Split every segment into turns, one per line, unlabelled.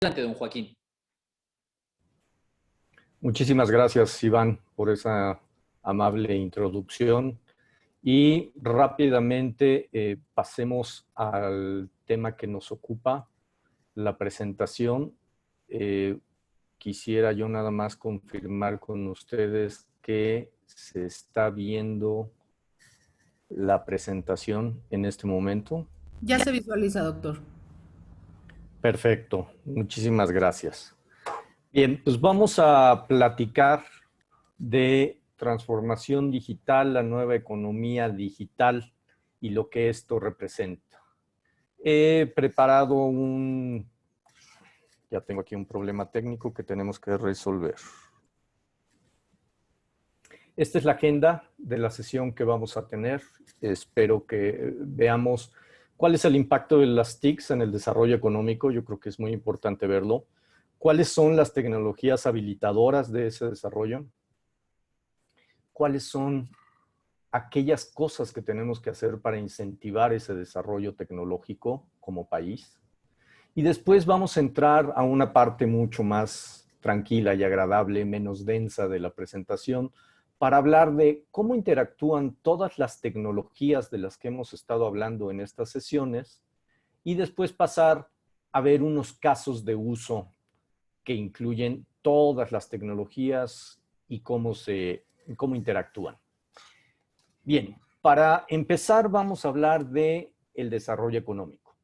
Adelante, don Joaquín.
Muchísimas gracias, Iván, por esa amable introducción. Y rápidamente pasemos al tema que nos ocupa, la presentación. Quisiera yo nada más confirmar con ustedes que se está viendo la presentación en este momento.
Ya se visualiza, doctor.
Perfecto, muchísimas gracias. Bien, pues vamos a platicar de transformación digital, la nueva economía digital y lo que esto representa. He preparado ya tengo aquí un problema técnico que tenemos que resolver. Esta es la agenda de la sesión que vamos a tener. Espero que veamos cuál es el impacto de las TICs en el desarrollo económico. Yo creo que es muy importante verlo. ¿Cuáles son las tecnologías habilitadoras de ese desarrollo? ¿Cuáles son aquellas cosas que tenemos que hacer para incentivar ese desarrollo tecnológico como país? Y después vamos a entrar a una parte mucho más tranquila y agradable, menos densa de la presentación, para hablar de cómo interactúan todas las tecnologías de las que hemos estado hablando en estas sesiones y después pasar a ver unos casos de uso que incluyen todas las tecnologías y cómo interactúan. Bien, para empezar vamos a hablar de el desarrollo económico.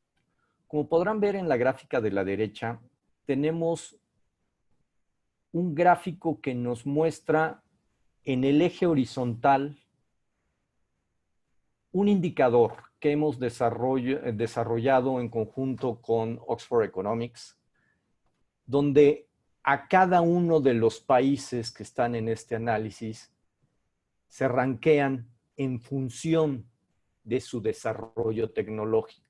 Como podrán ver en la gráfica de la derecha, tenemos un gráfico que nos muestra en el eje horizontal un indicador que hemos desarrollado en conjunto con Oxford Economics, donde a cada uno de los países que están en este análisis se rankean en función de su desarrollo tecnológico.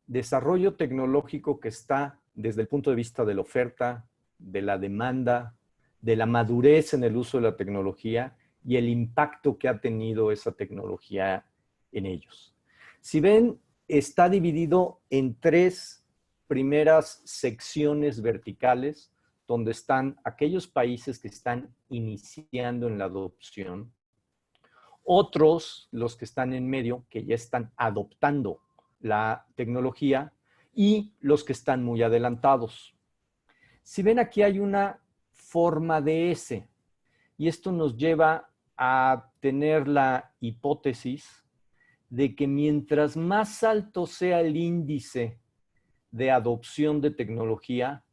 Desarrollo tecnológico que está desde el punto de vista de la oferta, de la demanda, de la madurez en el uso de la tecnología y el impacto que ha tenido esa tecnología en ellos. Si ven, está dividido en tres primeras secciones verticales, donde están aquellos países que están iniciando en la adopción, otros, los que están en medio, que ya están adoptando la tecnología, y los que están muy adelantados. Si ven, aquí hay una forma de S, y esto nos lleva a tener la hipótesis de que mientras más alto sea el índice de adopción de tecnología,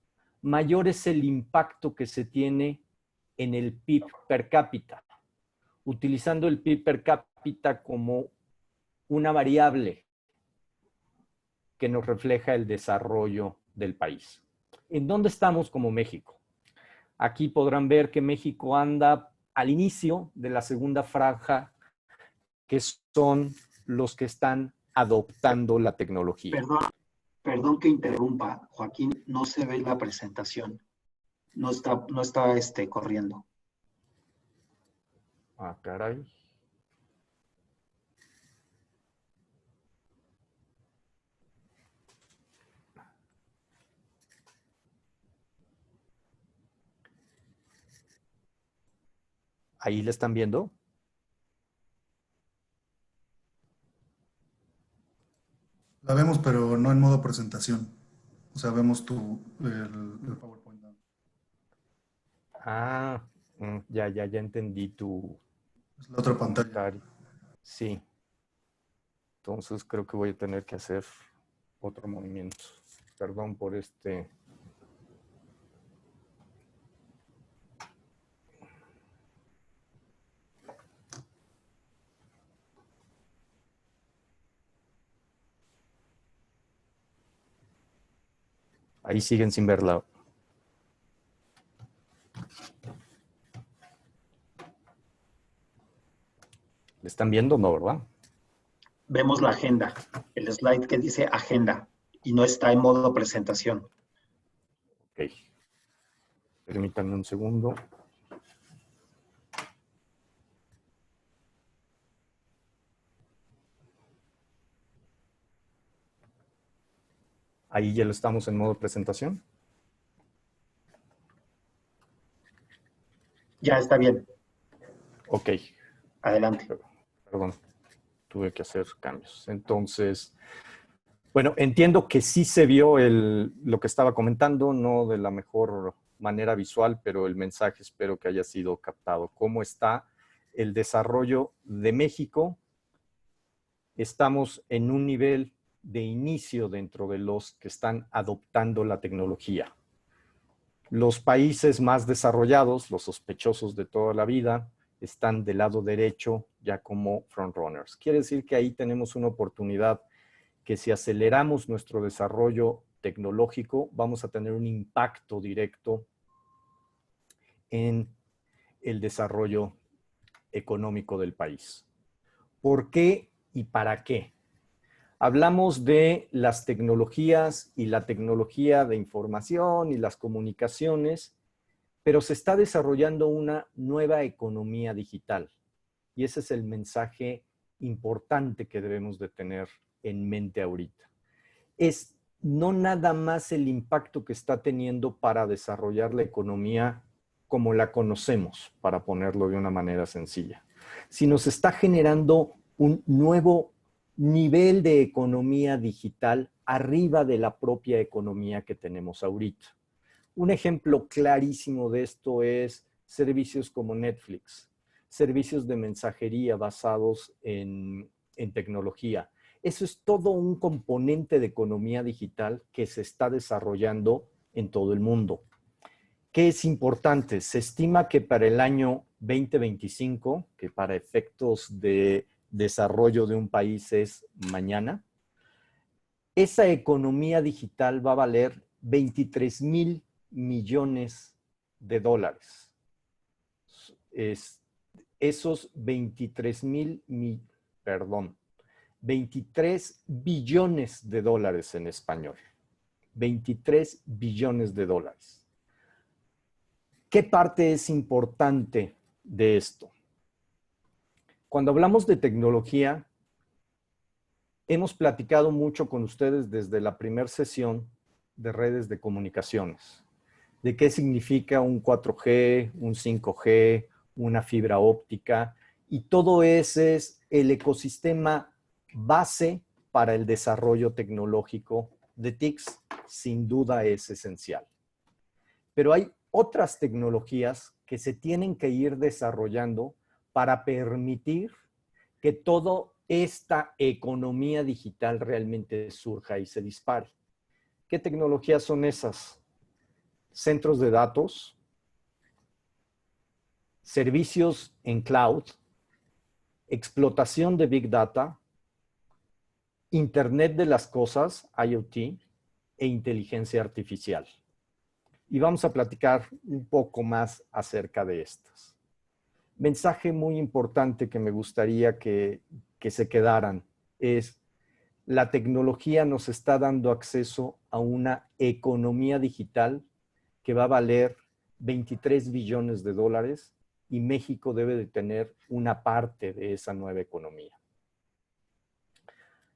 mayor es el impacto que se tiene en el PIB per cápita, utilizando el PIB per cápita como una variable que nos refleja el desarrollo del país. ¿En dónde estamos como México? Aquí podrán ver que México anda al inicio de la segunda franja, que son los que están adoptando la tecnología.
Perdón que interrumpa, Joaquín, no se ve la presentación. No está corriendo.
Ah, caray. ¿Ahí la están viendo?
La vemos, pero no en modo presentación. O sea, vemos el PowerPoint.
Ah, ya entendí tu...
Es la otra pantalla.
comentario. Sí. Entonces creo que voy a tener que hacer otro movimiento. Perdón por este... Ahí siguen sin verla. ¿Le están viendo? No, ¿verdad?
Vemos la agenda, el slide que dice agenda, y no está en modo presentación.
Ok. Permítanme un segundo. Ahí ya lo estamos en modo presentación.
Ya está bien.
Ok.
Adelante.
Perdón, tuve que hacer cambios. Entonces, bueno, entiendo que sí se vio lo que estaba comentando, no de la mejor manera visual, pero el mensaje espero que haya sido captado. ¿Cómo está el desarrollo de México? Estamos en un nivel de inicio dentro de los que están adoptando la tecnología. Los países más desarrollados, los sospechosos de toda la vida, están del lado derecho ya como frontrunners. Quiere decir que ahí tenemos una oportunidad que si aceleramos nuestro desarrollo tecnológico, vamos a tener un impacto directo en el desarrollo económico del país. ¿Por qué y para qué? Hablamos de las tecnologías y la tecnología de información y las comunicaciones, pero se está desarrollando una nueva economía digital. Y ese es el mensaje importante que debemos de tener en mente ahorita. Es no nada más el impacto que está teniendo para desarrollar la economía como la conocemos, para ponerlo de una manera sencilla, sino se está generando un nuevo nivel de economía digital arriba de la propia economía que tenemos ahorita. Un ejemplo clarísimo de esto es servicios como Netflix, servicios de mensajería basados en tecnología. Eso es todo un componente de economía digital que se está desarrollando en todo el mundo. ¿Qué es importante? Se estima que para el año 2025, que para efectos de desarrollo de un país es mañana, esa economía digital va a valer 23,000 millones de dólares. Esos 23 billones de dólares en español. 23 billones de dólares. ¿Qué parte es importante de esto? Cuando hablamos de tecnología, hemos platicado mucho con ustedes desde la primera sesión de redes de comunicaciones, de qué significa un 4G, un 5G, una fibra óptica, y todo ese es el ecosistema base para el desarrollo tecnológico de TICS, sin duda es esencial. Pero hay otras tecnologías que se tienen que ir desarrollando para permitir que toda esta economía digital realmente surja y se dispare. ¿Qué tecnologías son esas? Centros de datos, servicios en cloud, explotación de Big Data, Internet de las cosas, IoT, e inteligencia artificial. Y vamos a platicar un poco más acerca de estas. Mensaje muy importante que me gustaría que se quedaran es: la tecnología nos está dando acceso a una economía digital que va a valer 23 billones de dólares y México debe de tener una parte de esa nueva economía.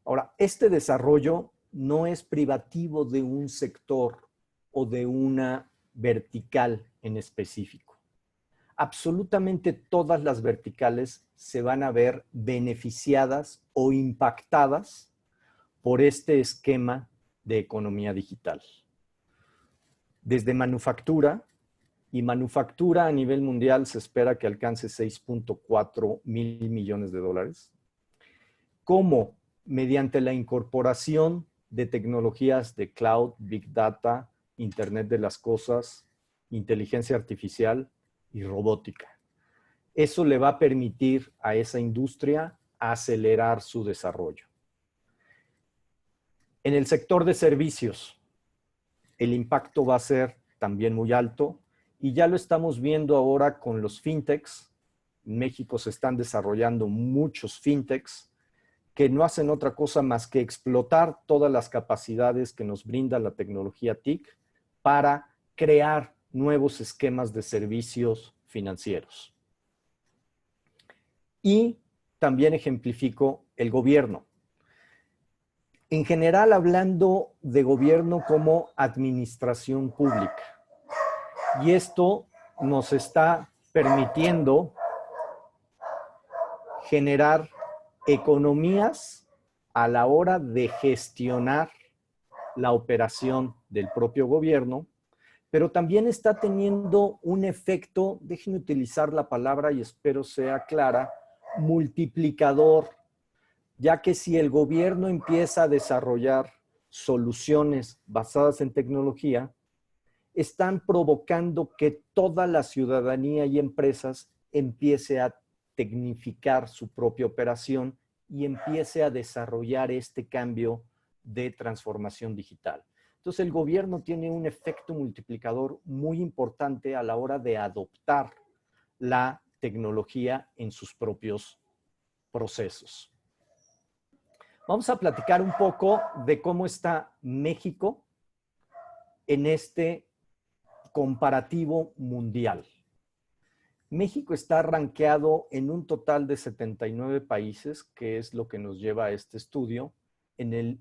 Ahora, este desarrollo no es privativo de un sector o de una vertical en específico. Absolutamente todas las verticales se van a ver beneficiadas o impactadas por este esquema de economía digital. Desde manufactura, y manufactura a nivel mundial se espera que alcance 6.4 mil millones de dólares, como mediante la incorporación de tecnologías de cloud, big data, Internet de las cosas, inteligencia artificial y robótica. Eso le va a permitir a esa industria acelerar su desarrollo. En el sector de servicios, el impacto va a ser también muy alto y ya lo estamos viendo ahora con los fintechs. En México se están desarrollando muchos fintechs que no hacen otra cosa más que explotar todas las capacidades que nos brinda la tecnología TIC para crear nuevos esquemas de servicios financieros. Y también ejemplifico el gobierno. En general, hablando de gobierno como administración pública. Y esto nos está permitiendo generar economías a la hora de gestionar la operación del propio gobierno, pero también está teniendo un efecto, déjenme utilizar la palabra y espero sea clara, multiplicador, ya que si el gobierno empieza a desarrollar soluciones basadas en tecnología, están provocando que toda la ciudadanía y empresas empiece a tecnificar su propia operación y empiece a desarrollar este cambio de transformación digital. Entonces, el gobierno tiene un efecto multiplicador muy importante a la hora de adoptar la tecnología en sus propios procesos. Vamos a platicar un poco de cómo está México en este comparativo mundial. México está rankeado en un total de 79 países, que es lo que nos lleva a este estudio, en el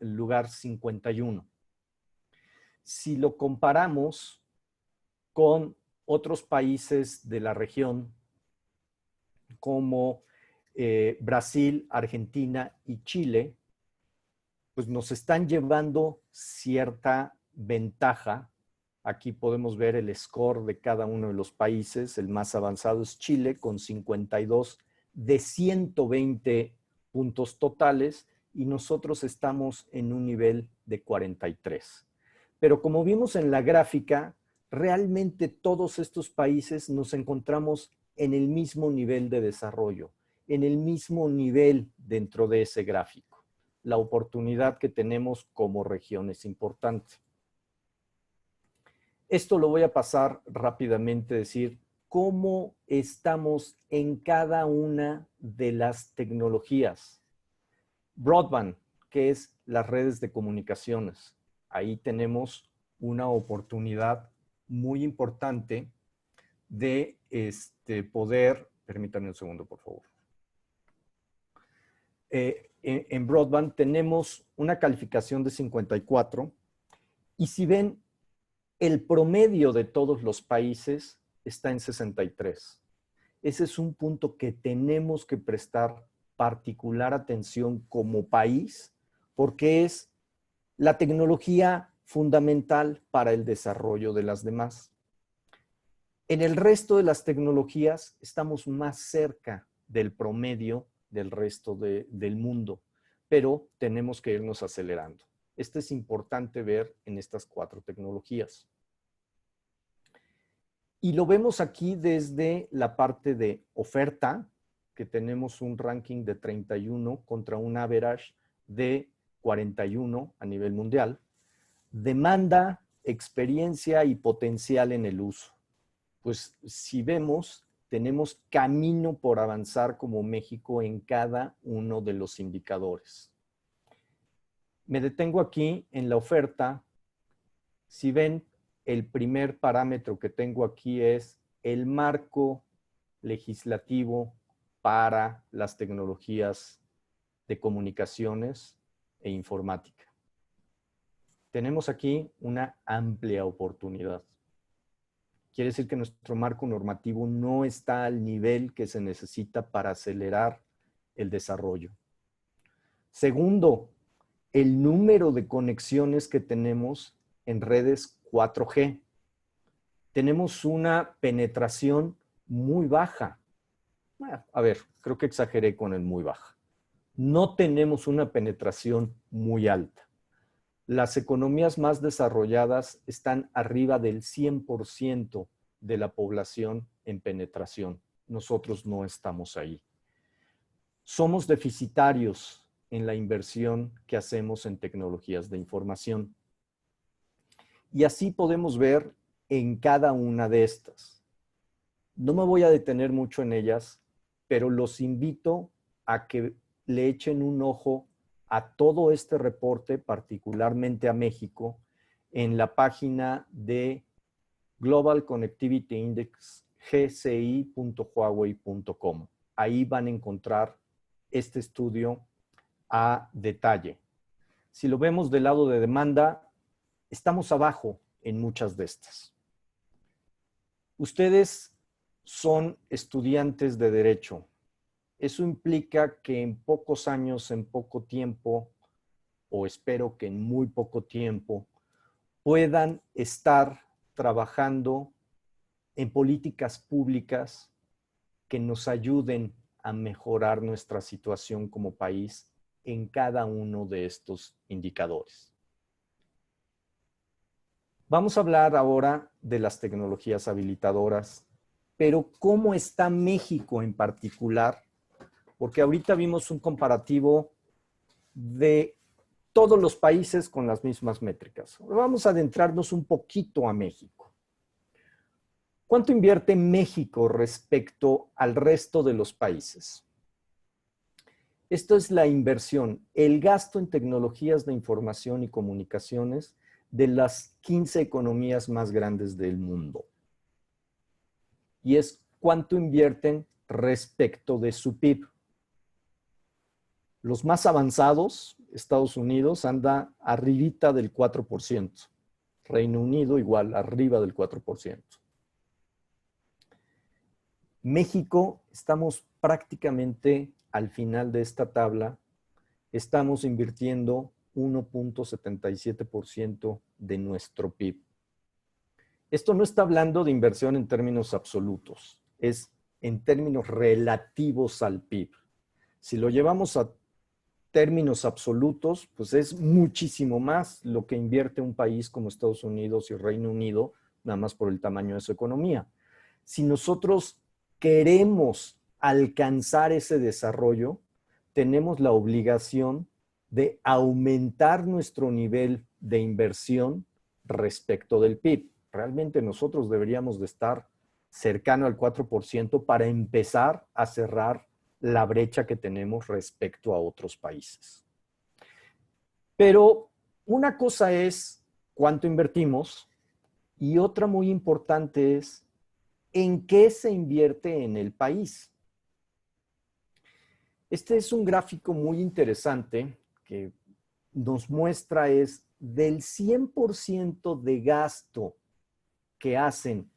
lugar 51. Si lo comparamos con otros países de la región, como Brasil, Argentina y Chile, pues nos están llevando cierta ventaja. Aquí podemos ver el score de cada uno de los países. El más avanzado es Chile, con 52 de 120 puntos totales, y nosotros estamos en un nivel de 43. Pero como vimos en la gráfica, realmente todos estos países nos encontramos en el mismo nivel de desarrollo, en el mismo nivel dentro de ese gráfico. La oportunidad que tenemos como región es importante. Esto lo voy a pasar rápidamente, decir cómo estamos en cada una de las tecnologías. Broadband, que es las redes de comunicaciones. Ahí tenemos una oportunidad muy importante de poder, permítanme un segundo, por favor. En Broadband tenemos una calificación de 54, y si ven, el promedio de todos los países está en 63. Ese es un punto que tenemos que prestar particular atención como país, porque es la tecnología fundamental para el desarrollo de las demás. En el resto de las tecnologías estamos más cerca del promedio del resto del mundo, pero tenemos que irnos acelerando. Esto es importante ver en estas 4 tecnologías. Y lo vemos aquí desde la parte de oferta, que tenemos un ranking de 31 contra un average de 41 a nivel mundial. Demanda, experiencia y potencial en el uso. Pues si vemos, tenemos camino por avanzar como México en cada uno de los indicadores. Me detengo aquí en la oferta. Si ven, el primer parámetro que tengo aquí es el marco legislativo para las tecnologías de comunicaciones e informática. Tenemos aquí una amplia oportunidad. Quiere decir que nuestro marco normativo no está al nivel que se necesita para acelerar el desarrollo. Segundo, el número de conexiones que tenemos en redes 4G. Tenemos una penetración muy baja. A ver, creo que exageré con el muy baja. No tenemos una penetración muy alta. Las economías más desarrolladas están arriba del 100% de la población en penetración. Nosotros no estamos ahí. Somos deficitarios en la inversión que hacemos en tecnologías de información. Y así podemos ver en cada una de estas. No me voy a detener mucho en ellas, pero los invito a que le echen un ojo a todo este reporte, particularmente a México, en la página de Global Connectivity Index, gci.huawei.com. Ahí van a encontrar este estudio a detalle. Si lo vemos del lado de demanda, estamos abajo en muchas de estas. Ustedes son estudiantes de Derecho. Eso implica que en pocos años, en poco tiempo, o espero que en muy poco tiempo, puedan estar trabajando en políticas públicas que nos ayuden a mejorar nuestra situación como país en cada uno de estos indicadores. Vamos a hablar ahora de las tecnologías habilitadoras, pero ¿cómo está México en particular? Porque ahorita vimos un comparativo de todos los países con las mismas métricas. Vamos a adentrarnos un poquito a México. ¿Cuánto invierte México respecto al resto de los países? Esto es la inversión, el gasto en tecnologías de información y comunicaciones de las 15 economías más grandes del mundo. Y es cuánto invierten respecto de su PIB. Los más avanzados, Estados Unidos, anda arribita del 4%. Reino Unido igual, arriba del 4%. México, estamos prácticamente al final de esta tabla, estamos invirtiendo 1.77% de nuestro PIB. Esto no está hablando de inversión en términos absolutos, es en términos relativos al PIB. Si lo llevamos a términos absolutos, pues es muchísimo más lo que invierte un país como Estados Unidos y Reino Unido, nada más por el tamaño de su economía. Si nosotros queremos alcanzar ese desarrollo, tenemos la obligación de aumentar nuestro nivel de inversión respecto del PIB. Realmente nosotros deberíamos de estar cercano al 4% para empezar a cerrar la brecha que tenemos respecto a otros países. Pero una cosa es cuánto invertimos y otra muy importante es en qué se invierte en el país. Este es un gráfico muy interesante que nos muestra es del 100% de gasto que hacen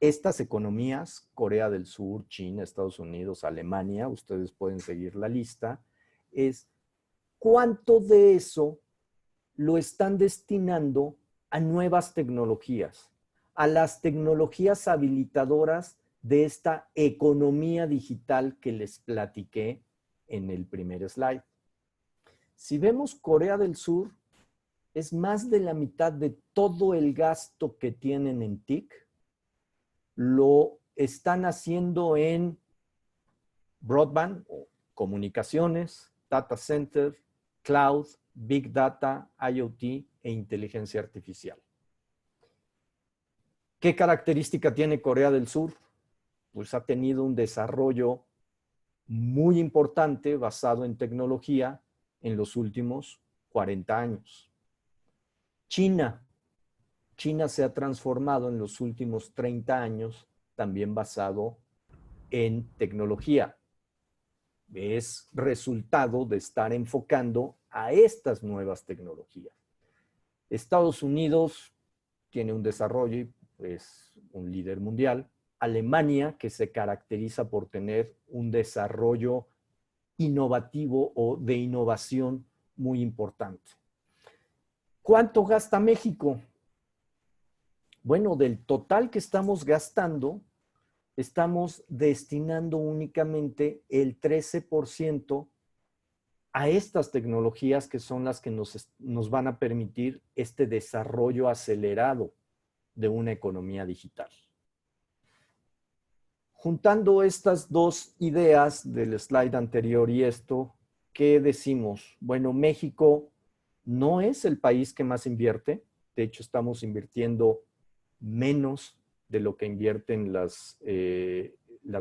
estas economías, Corea del Sur, China, Estados Unidos, Alemania, ustedes pueden seguir la lista, es cuánto de eso lo están destinando a nuevas tecnologías, a las tecnologías habilitadoras de esta economía digital que les platiqué en el primer slide. Si vemos Corea del Sur, es más de la mitad de todo el gasto que tienen en TIC, lo están haciendo en broadband, o comunicaciones, data center, cloud, big data, IoT e inteligencia artificial. ¿Qué característica tiene Corea del Sur? Pues ha tenido un desarrollo muy importante basado en tecnología en los últimos 40 años. China se ha transformado en los últimos 30 años también basado en tecnología. Es resultado de estar enfocando a estas nuevas tecnologías. Estados Unidos tiene un desarrollo y es un líder mundial. Alemania, que se caracteriza por tener un desarrollo innovativo o de innovación muy importante. ¿Cuánto gasta México? Bueno, del total que estamos gastando, estamos destinando únicamente el 13% a estas tecnologías que son las que nos van a permitir este desarrollo acelerado de una economía digital. Juntando estas dos ideas del slide anterior y esto, ¿qué decimos? Bueno, México no es el país que más invierte. De hecho, estamos invirtiendo menos de lo que invierten las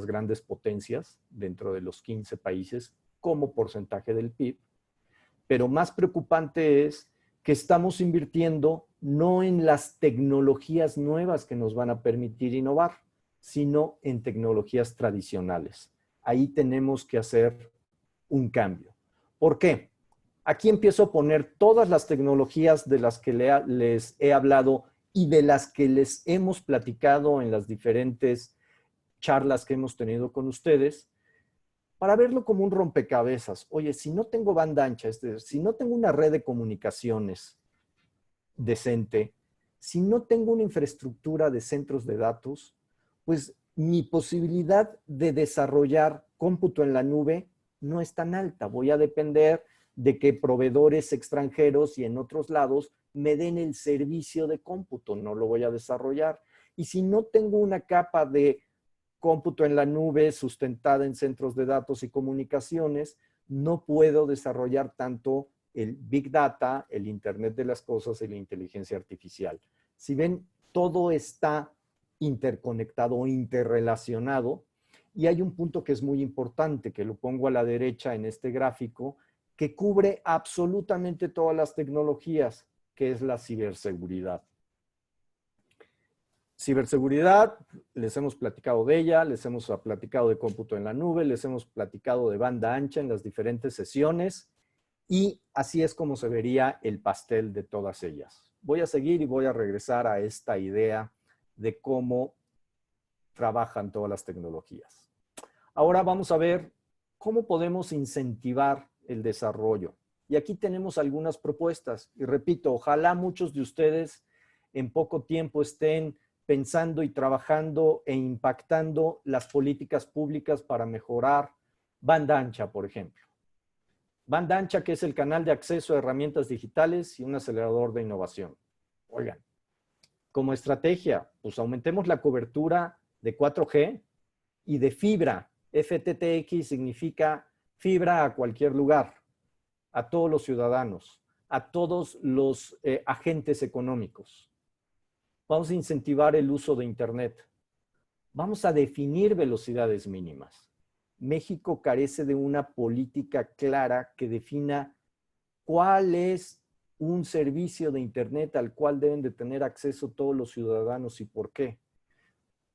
grandes potencias dentro de los 15 países como porcentaje del PIB. Pero más preocupante es que estamos invirtiendo no en las tecnologías nuevas que nos van a permitir innovar, sino en tecnologías tradicionales. Ahí tenemos que hacer un cambio. ¿Por qué? Aquí empiezo a poner todas las tecnologías de las que les he hablado y de las que les hemos platicado en las diferentes charlas que hemos tenido con ustedes, para verlo como un rompecabezas. Oye, si no tengo banda ancha, si no tengo una red de comunicaciones decente, si no tengo una infraestructura de centros de datos, pues mi posibilidad de desarrollar cómputo en la nube no es tan alta. Voy a depender de que proveedores extranjeros y en otros lados me den el servicio de cómputo, no lo voy a desarrollar. Y si no tengo una capa de cómputo en la nube sustentada en centros de datos y comunicaciones, no puedo desarrollar tanto el Big Data, el Internet de las Cosas y la inteligencia artificial. Si ven, todo está interconectado o interrelacionado, y hay un punto que es muy importante, que lo pongo a la derecha en este gráfico, que cubre absolutamente todas las tecnologías, que es la ciberseguridad. Ciberseguridad, les hemos platicado de ella, les hemos platicado de cómputo en la nube, les hemos platicado de banda ancha en las diferentes sesiones, y así es como se vería el pastel de todas ellas. Voy a seguir y voy a regresar a esta idea de cómo trabajan todas las tecnologías. Ahora vamos a ver cómo podemos incentivar el desarrollo. Y aquí tenemos algunas propuestas. Y repito, ojalá muchos de ustedes en poco tiempo estén pensando y trabajando e impactando las políticas públicas para mejorar banda ancha, por ejemplo. Banda ancha, que es el canal de acceso a herramientas digitales y un acelerador de innovación. Oigan, como estrategia, pues aumentemos la cobertura de 4G y de fibra. FTTX significa fibra a cualquier lugar, a todos los ciudadanos, a todos los agentes económicos. Vamos a incentivar el uso de Internet. Vamos a definir velocidades mínimas. México carece de una política clara que defina cuál es un servicio de Internet al cual deben de tener acceso todos los ciudadanos y por qué.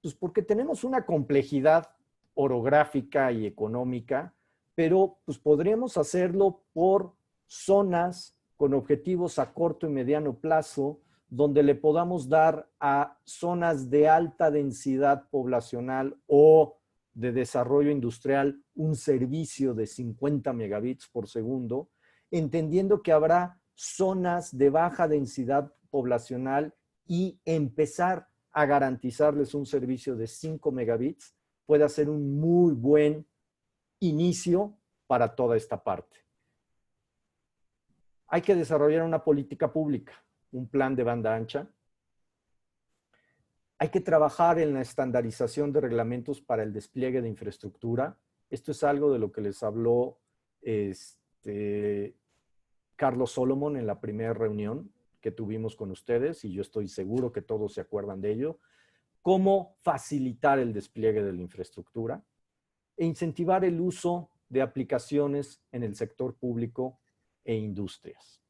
Pues porque tenemos una complejidad orográfica y económica, pero pues podríamos hacerlo por zonas con objetivos a corto y mediano plazo, donde le podamos dar a zonas de alta densidad poblacional o de desarrollo industrial un servicio de 50 megabits por segundo, entendiendo que habrá zonas de baja densidad poblacional y empezar a garantizarles un servicio de 5 megabits puede ser un muy buen inicio para toda esta parte. Hay que desarrollar una política pública, un plan de banda ancha. Hay que trabajar en la estandarización de reglamentos para el despliegue de infraestructura. Esto es algo de lo que les habló Carlos Solomon en la primera reunión que tuvimos con ustedes, y yo estoy seguro que todos se acuerdan de ello. Cómo facilitar el despliegue de la infraestructura e incentivar el uso de aplicaciones en el sector público e industrias.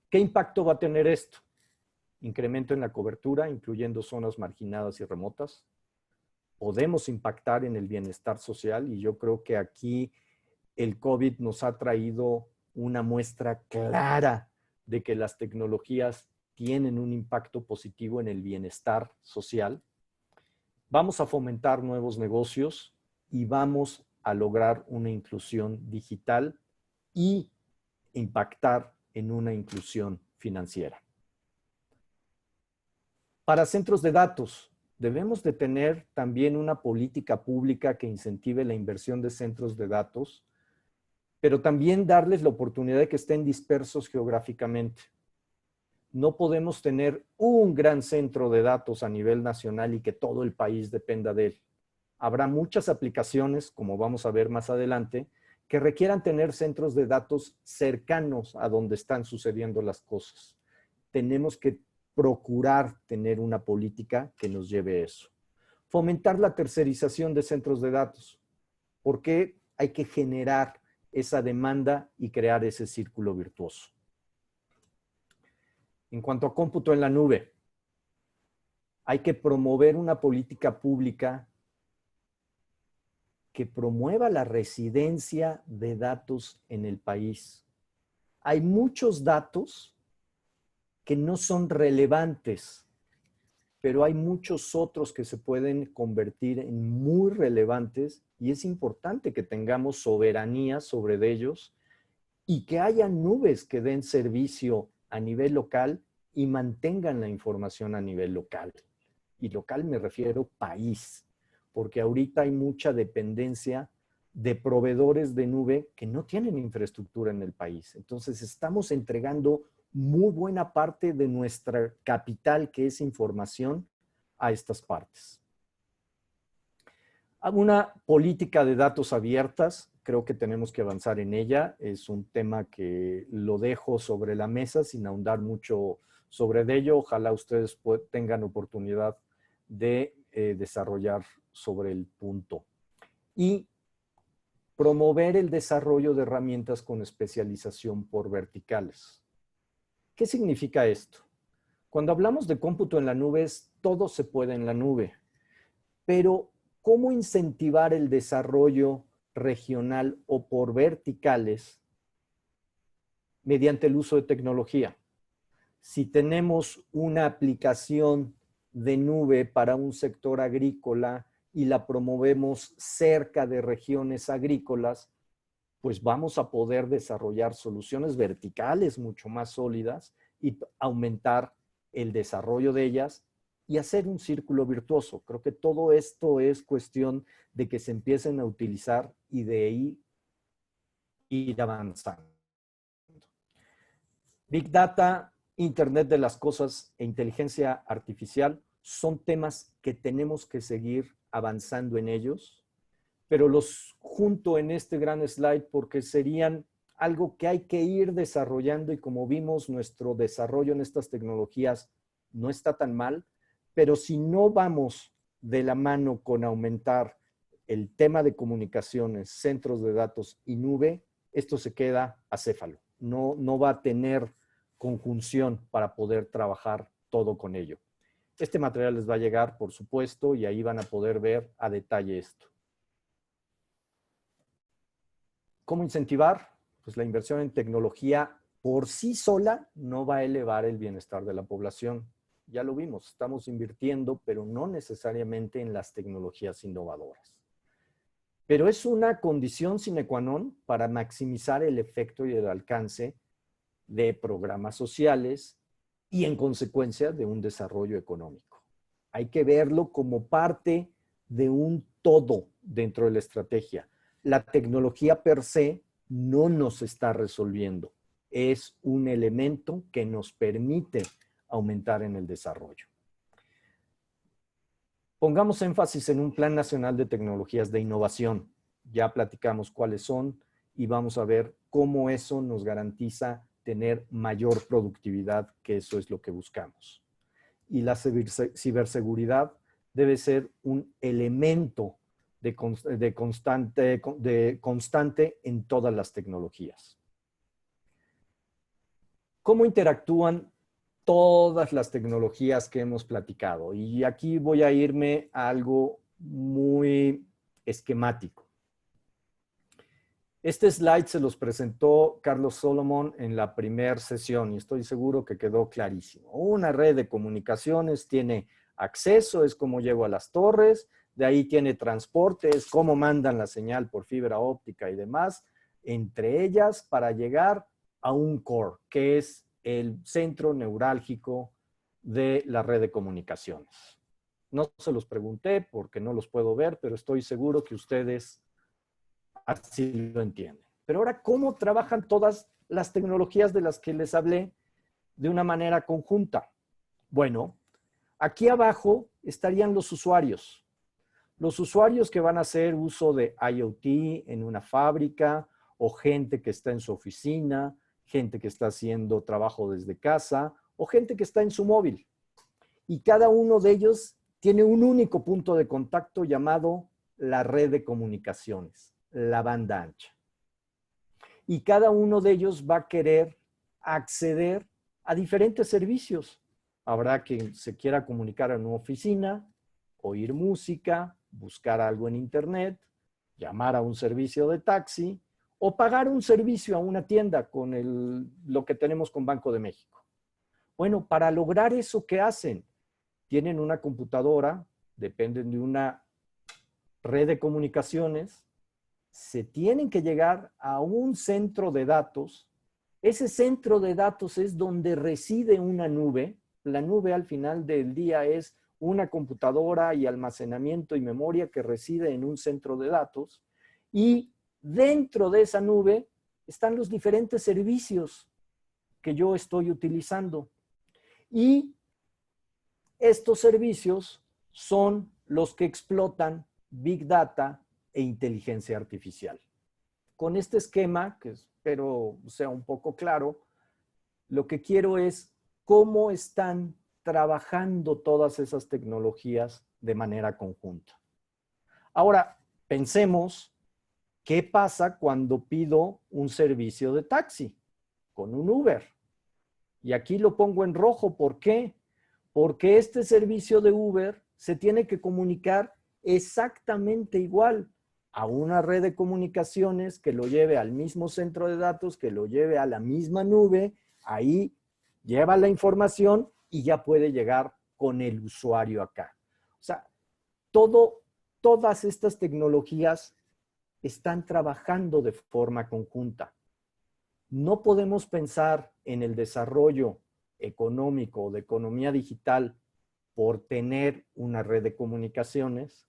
¿Qué impacto va a tener esto? Incremento en la cobertura, incluyendo zonas marginadas y remotas. Podemos impactar en el bienestar social, y yo creo que aquí el COVID nos ha traído una muestra clara de que las tecnologías tienen un impacto positivo en el bienestar social. Vamos a fomentar nuevos negocios y vamos a lograr una inclusión digital y impactar en una inclusión financiera. Para centros de datos, debemos de tener también una política pública que incentive la inversión de centros de datos, pero también darles la oportunidad de que estén dispersos geográficamente. No podemos tener un gran centro de datos a nivel nacional y que todo el país dependa de él. Habrá muchas aplicaciones, como vamos a ver más adelante, que requieran tener centros de datos cercanos a donde están sucediendo las cosas. Tenemos que procurar tener una política que nos lleve a eso. Fomentar la tercerización de centros de datos, porque hay que generar esa demanda y crear ese círculo virtuoso. En cuanto a cómputo en la nube, hay que promover una política pública que promueva la residencia de datos en el país. hay muchos datos que no son relevantes, pero hay muchos otros que se pueden convertir en muy relevantes y es importante que tengamos soberanía sobre ellos y que haya nubes que den servicio a nivel local y mantengan la información a nivel local. Y local me refiero país, porque ahorita hay mucha dependencia de proveedores de nube que no tienen infraestructura en el país. Entonces estamos entregando muy buena parte de nuestra capital, que es información, a estas partes. Una política de datos abiertas, creo que tenemos que avanzar en ella. Es un tema que lo dejo sobre la mesa sin ahondar mucho sobre ello. Ojalá ustedes tengan oportunidad de desarrollar sobre el punto. Y promover el desarrollo de herramientas con especialización por verticales. ¿Qué significa esto? Cuando hablamos de cómputo en la nube, todo se puede en la nube, pero ¿cómo incentivar el desarrollo regional o por verticales mediante el uso de tecnología? Si tenemos una aplicación de nube para un sector agrícola y la promovemos cerca de regiones agrícolas, pues vamos a poder desarrollar soluciones verticales mucho más sólidas y aumentar el desarrollo de ellas y hacer un círculo virtuoso. Creo que todo esto es cuestión de que se empiecen a utilizar y de ahí ir avanzando. Big Data, Internet de las Cosas e inteligencia artificial son temas que tenemos que seguir avanzando en ellos, pero los junto en este gran slide porque serían algo que hay que ir desarrollando y como vimos, nuestro desarrollo en estas tecnologías no está tan mal, pero si no vamos de la mano con aumentar el tema de comunicaciones, centros de datos y nube, esto se queda acéfalo. No va a tener conjunción para poder trabajar todo con ello. Este material les va a llegar, por supuesto, y ahí van a poder ver a detalle esto. ¿Cómo incentivar? Pues la inversión en tecnología por sí sola no va a elevar el bienestar de la población. Ya lo vimos, estamos invirtiendo, pero no necesariamente en las tecnologías innovadoras. Pero es una condición sine qua non para maximizar el efecto y el alcance de programas sociales y en consecuencia de un desarrollo económico. Hay que verlo como parte de un todo dentro de la estrategia. La tecnología per se no nos está resolviendo. Es un elemento que nos permite aumentar en el desarrollo. Pongamos énfasis en un Plan Nacional de Tecnologías de Innovación. Ya platicamos cuáles son y vamos a ver cómo eso nos garantiza tener mayor productividad, que eso es lo que buscamos. Y la ciberseguridad debe ser un elemento constante en todas las tecnologías. ¿Cómo interactúan todas las tecnologías que hemos platicado? Y aquí voy a irme a algo muy esquemático. Este slide se los presentó Carlos Solomon en la primera sesión y estoy seguro que quedó clarísimo. Una red de comunicaciones tiene acceso, es como llego a las torres, de ahí tiene transporte, es cómo mandan la señal por fibra óptica y demás, entre ellas para llegar a un core, que es el centro neurálgico de la red de comunicaciones. No se los pregunté porque no los puedo ver, pero estoy seguro que ustedes así lo entienden. Pero ahora, ¿cómo trabajan todas las tecnologías de las que les hablé de una manera conjunta? Bueno, aquí abajo estarían los usuarios. Los usuarios que van a hacer uso de IoT en una fábrica o gente que está en su oficina, gente que está haciendo trabajo desde casa o gente que está en su móvil. Y cada uno de ellos tiene un único punto de contacto llamado la red de comunicaciones, la banda ancha. Y cada uno de ellos va a querer acceder a diferentes servicios. Habrá quien se quiera comunicar en una oficina, oír música, buscar algo en internet, llamar a un servicio de taxi o pagar un servicio a una tienda con lo que tenemos con Banco de México. Bueno, para lograr eso, ¿qué hacen? Tienen una computadora, dependen de una red de comunicaciones, se tienen que llegar a un centro de datos. Ese centro de datos es donde reside una nube. La nube al final del día es una computadora y almacenamiento y memoria que reside en un centro de datos. Y dentro de esa nube están los diferentes servicios que yo estoy utilizando. Y estos servicios son los que explotan Big Data e inteligencia artificial. Con este esquema, que espero sea un poco claro, lo que quiero es cómo están trabajando todas esas tecnologías de manera conjunta. Ahora, pensemos, ¿qué pasa cuando pido un servicio de taxi con un Uber? Y aquí lo pongo en rojo, ¿por qué? Porque este servicio de Uber se tiene que comunicar exactamente igual a una red de comunicaciones que lo lleve al mismo centro de datos, que lo lleve a la misma nube, ahí lleva la información y ya puede llegar con el usuario acá. O sea, todas estas tecnologías están trabajando de forma conjunta. No podemos pensar en el desarrollo económico o de economía digital por tener una red de comunicaciones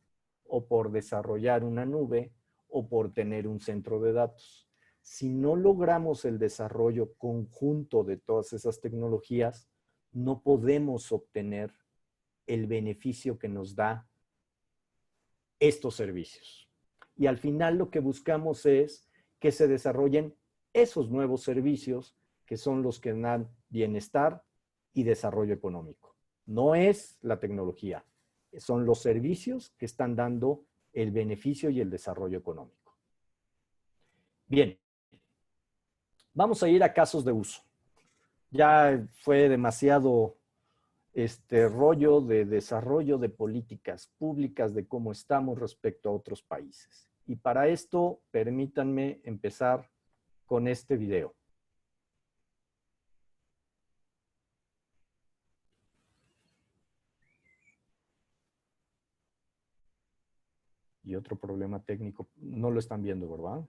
o por desarrollar una nube o por tener un centro de datos. Si no logramos el desarrollo conjunto de todas esas tecnologías, no podemos obtener el beneficio que nos da estos servicios. Y al final lo que buscamos es que se desarrollen esos nuevos servicios que son los que dan bienestar y desarrollo económico. No es la tecnología, son los servicios que están dando el beneficio y el desarrollo económico. Bien, vamos a ir a casos de uso. Ya fue demasiado rollo de desarrollo de políticas públicas, de cómo estamos respecto a otros países. Y para esto, permítanme empezar con este video. Y otro problema técnico, no lo están viendo, ¿verdad?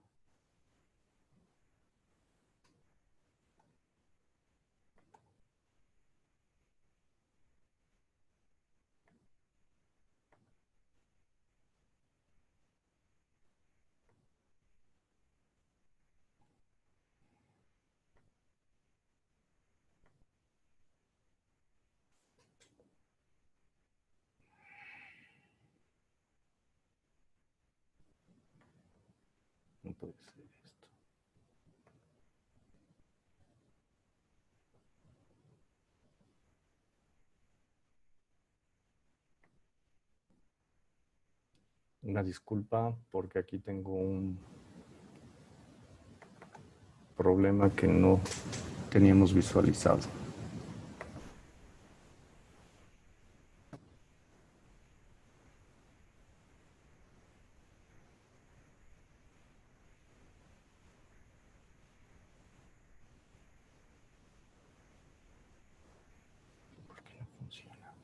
No puede ser esto. Una disculpa porque aquí tengo un problema que no teníamos visualizado. ¿Por qué no funciona?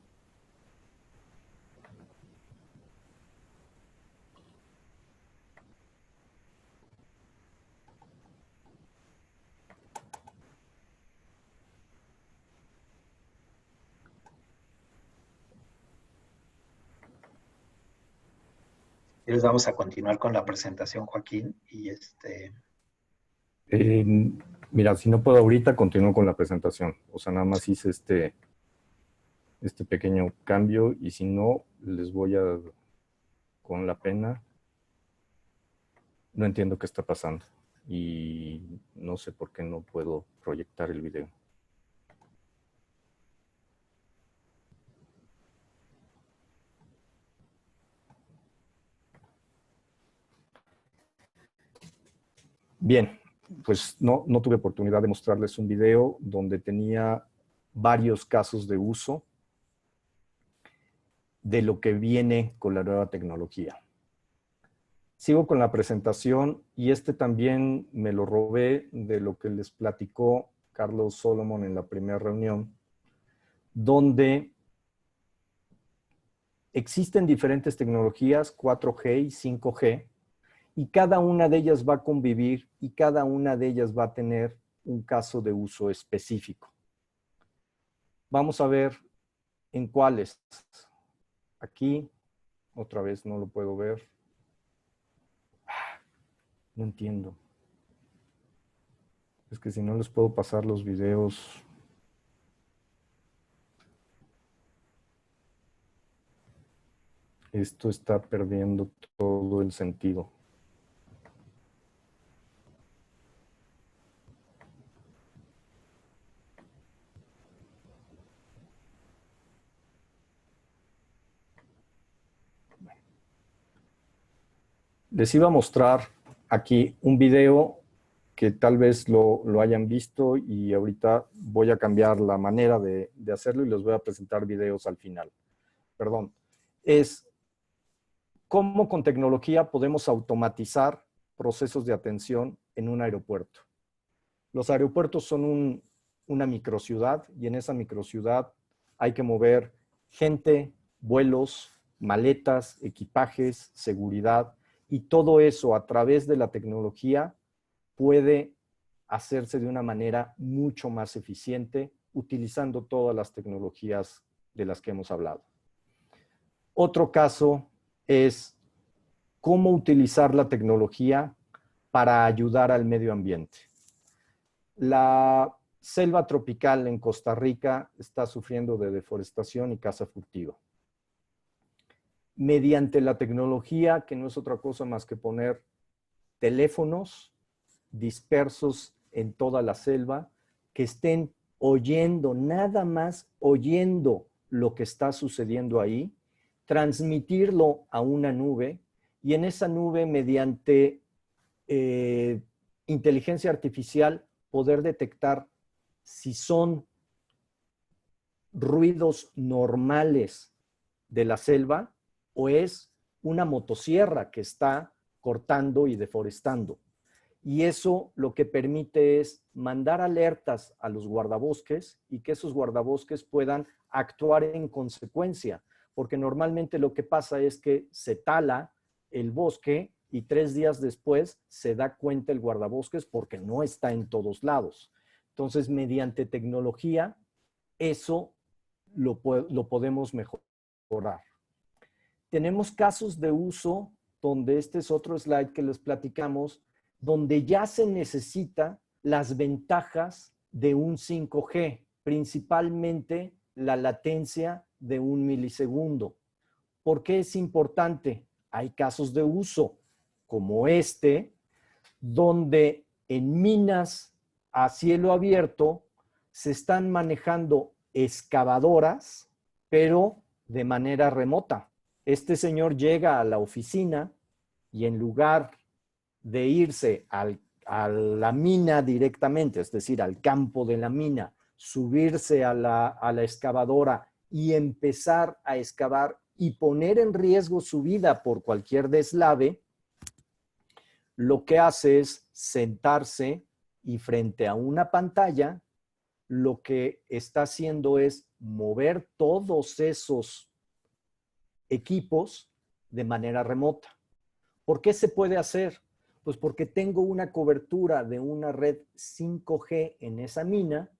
Y les vamos a continuar con la presentación, Joaquín, y
Eh, Mira, si no puedo ahorita, continúo con la presentación. O sea, nada más hice este pequeño cambio y si no, les voy a, con la pena, no entiendo qué está pasando y no sé por qué no puedo proyectar el video. Bien, pues no tuve oportunidad de mostrarles un video donde tenía varios casos de uso de lo que viene con la nueva tecnología. Sigo con la presentación y este también me lo robé de lo que les platicó Carlos Solomon en la primera reunión, donde existen diferentes tecnologías, 4G y 5G, y cada una de ellas va a convivir y cada una de ellas va a tener un caso de uso específico. Vamos a ver en cuáles. Aquí, otra vez no lo puedo ver. No entiendo. Es que si no les puedo pasar los videos. Esto está perdiendo todo el sentido. Les iba a mostrar aquí un video que tal vez lo hayan visto y ahorita voy a cambiar la manera de hacerlo y les voy a presentar videos al final. Perdón. Es cómo con tecnología podemos automatizar procesos de atención en un aeropuerto. Los aeropuertos son una microciudad y en esa microciudad hay que mover gente, vuelos, maletas, equipajes, seguridad, y todo eso a través de la tecnología puede hacerse de una manera mucho más eficiente utilizando todas las tecnologías de las que hemos hablado. Otro caso es cómo utilizar la tecnología para ayudar al medio ambiente. La selva tropical en Costa Rica está sufriendo de deforestación y caza furtiva. Mediante la tecnología, que no es otra cosa más que poner teléfonos dispersos en toda la selva, que estén oyendo, nada más oyendo lo que está sucediendo ahí, transmitirlo a una nube y en esa nube, mediante inteligencia artificial, poder detectar si son ruidos normales de la selva o es una motosierra que está cortando y deforestando. Y eso lo que permite es mandar alertas a los guardabosques y que esos guardabosques puedan actuar en consecuencia, porque normalmente lo que pasa es que se tala el bosque y 3 días después se da cuenta el guardabosques porque no está en todos lados. Entonces, mediante tecnología, eso lo podemos mejorar. Tenemos casos de uso donde este es otro slide que les platicamos, donde ya se necesita las ventajas de un 5G, principalmente la latencia de 1 milisegundo. ¿Por qué es importante? Hay casos de uso como este, donde en minas a cielo abierto se están manejando excavadoras, pero de manera remota. Este señor llega a la oficina y en lugar de irse a la mina directamente, es decir, al campo de la mina, subirse a la excavadora y empezar a excavar y poner en riesgo su vida por cualquier deslave, lo que hace es sentarse y frente a una pantalla, lo que está haciendo es mover todos esos equipos de manera remota. ¿Por qué se puede hacer? Pues porque tengo una cobertura de una red 5G en esa mina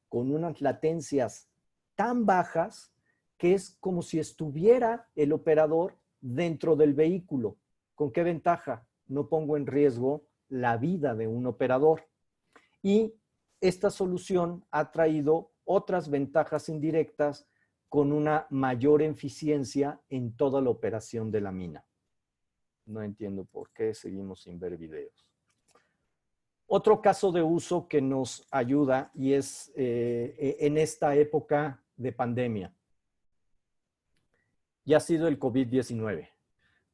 con unas latencias tan bajas que es como si estuviera el operador dentro del vehículo. ¿Con qué ventaja? No pongo en riesgo la vida de un operador. Y esta solución ha traído otras ventajas indirectas con una mayor eficiencia en toda la operación de la mina. No entiendo por qué seguimos sin ver videos. Otro caso de uso que nos ayuda y es en esta época de pandemia y ha sido el COVID-19.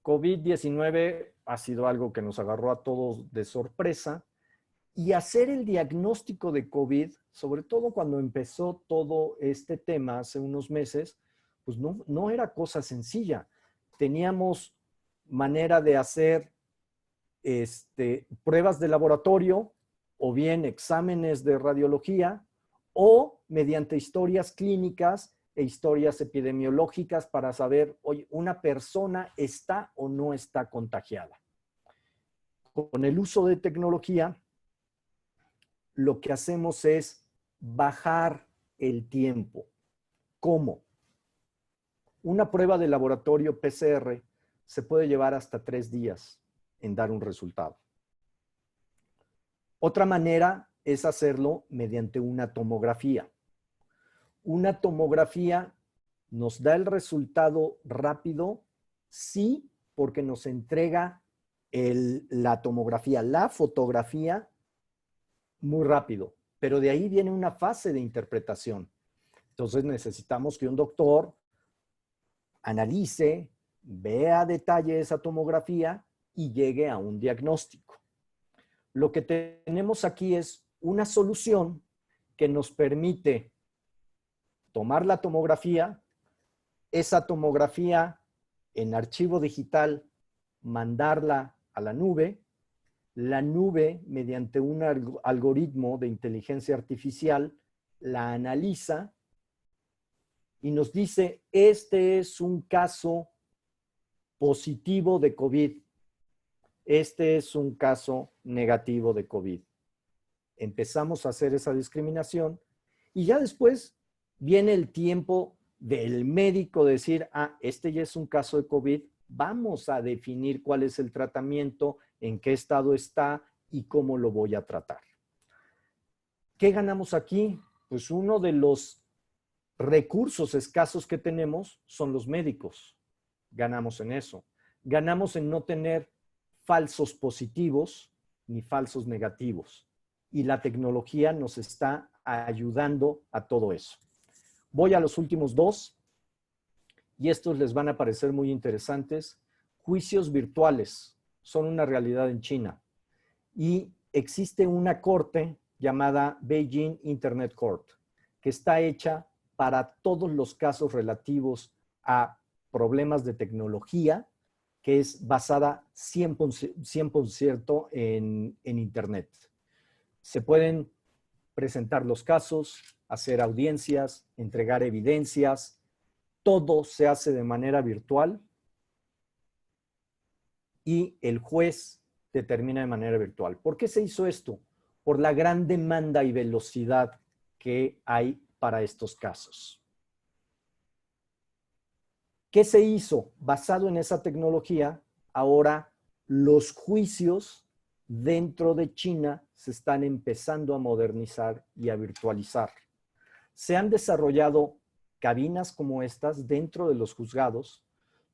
COVID-19 ha sido algo que nos agarró a todos de sorpresa y hacer el diagnóstico de COVID, sobre todo cuando empezó todo este tema hace unos meses, pues no era cosa sencilla. Teníamos manera de hacer pruebas de laboratorio o bien exámenes de radiología o mediante historias clínicas e historias epidemiológicas para saber, oye, una persona está o no está contagiada. Con el uso de tecnología, lo que hacemos es bajar el tiempo. ¿Cómo? Una prueba de laboratorio PCR se puede llevar hasta 3 días en dar un resultado. Otra manera es hacerlo mediante una tomografía. Una tomografía nos da el resultado rápido, sí, porque nos entrega la tomografía, la fotografía, muy rápido, pero de ahí viene una fase de interpretación. Entonces necesitamos que un doctor analice, vea a detalle esa tomografía y llegue a un diagnóstico. Lo que tenemos aquí es una solución que nos permite tomar la tomografía, esa tomografía en archivo digital, mandarla a la nube mediante un algoritmo de inteligencia artificial la analiza y nos dice, este es un caso positivo de COVID, este es un caso negativo de COVID. Empezamos a hacer esa discriminación y ya después viene el tiempo del médico decir, este ya es un caso de COVID, vamos a definir cuál es el tratamiento, en qué estado está y cómo lo voy a tratar. ¿Qué ganamos aquí? Pues uno de los recursos escasos que tenemos son los médicos. Ganamos en eso. Ganamos en no tener falsos positivos ni falsos negativos. Y la tecnología nos está ayudando a todo eso. Voy a los últimos 2 y estos les van a parecer muy interesantes. Juicios virtuales son una realidad en China y existe una corte llamada Beijing Internet Court que está hecha para todos los casos relativos a problemas de tecnología, que es basada 100% en Internet. Se pueden presentar los casos, hacer audiencias, entregar evidencias, todo se hace de manera virtual y el juez determina de manera virtual. ¿Por qué se hizo esto? Por la gran demanda y velocidad que hay para estos casos. ¿Qué se hizo? Basado en esa tecnología, ahora los juicios dentro de China se están empezando a modernizar y a virtualizar. Se han desarrollado cabinas como estas dentro de los juzgados,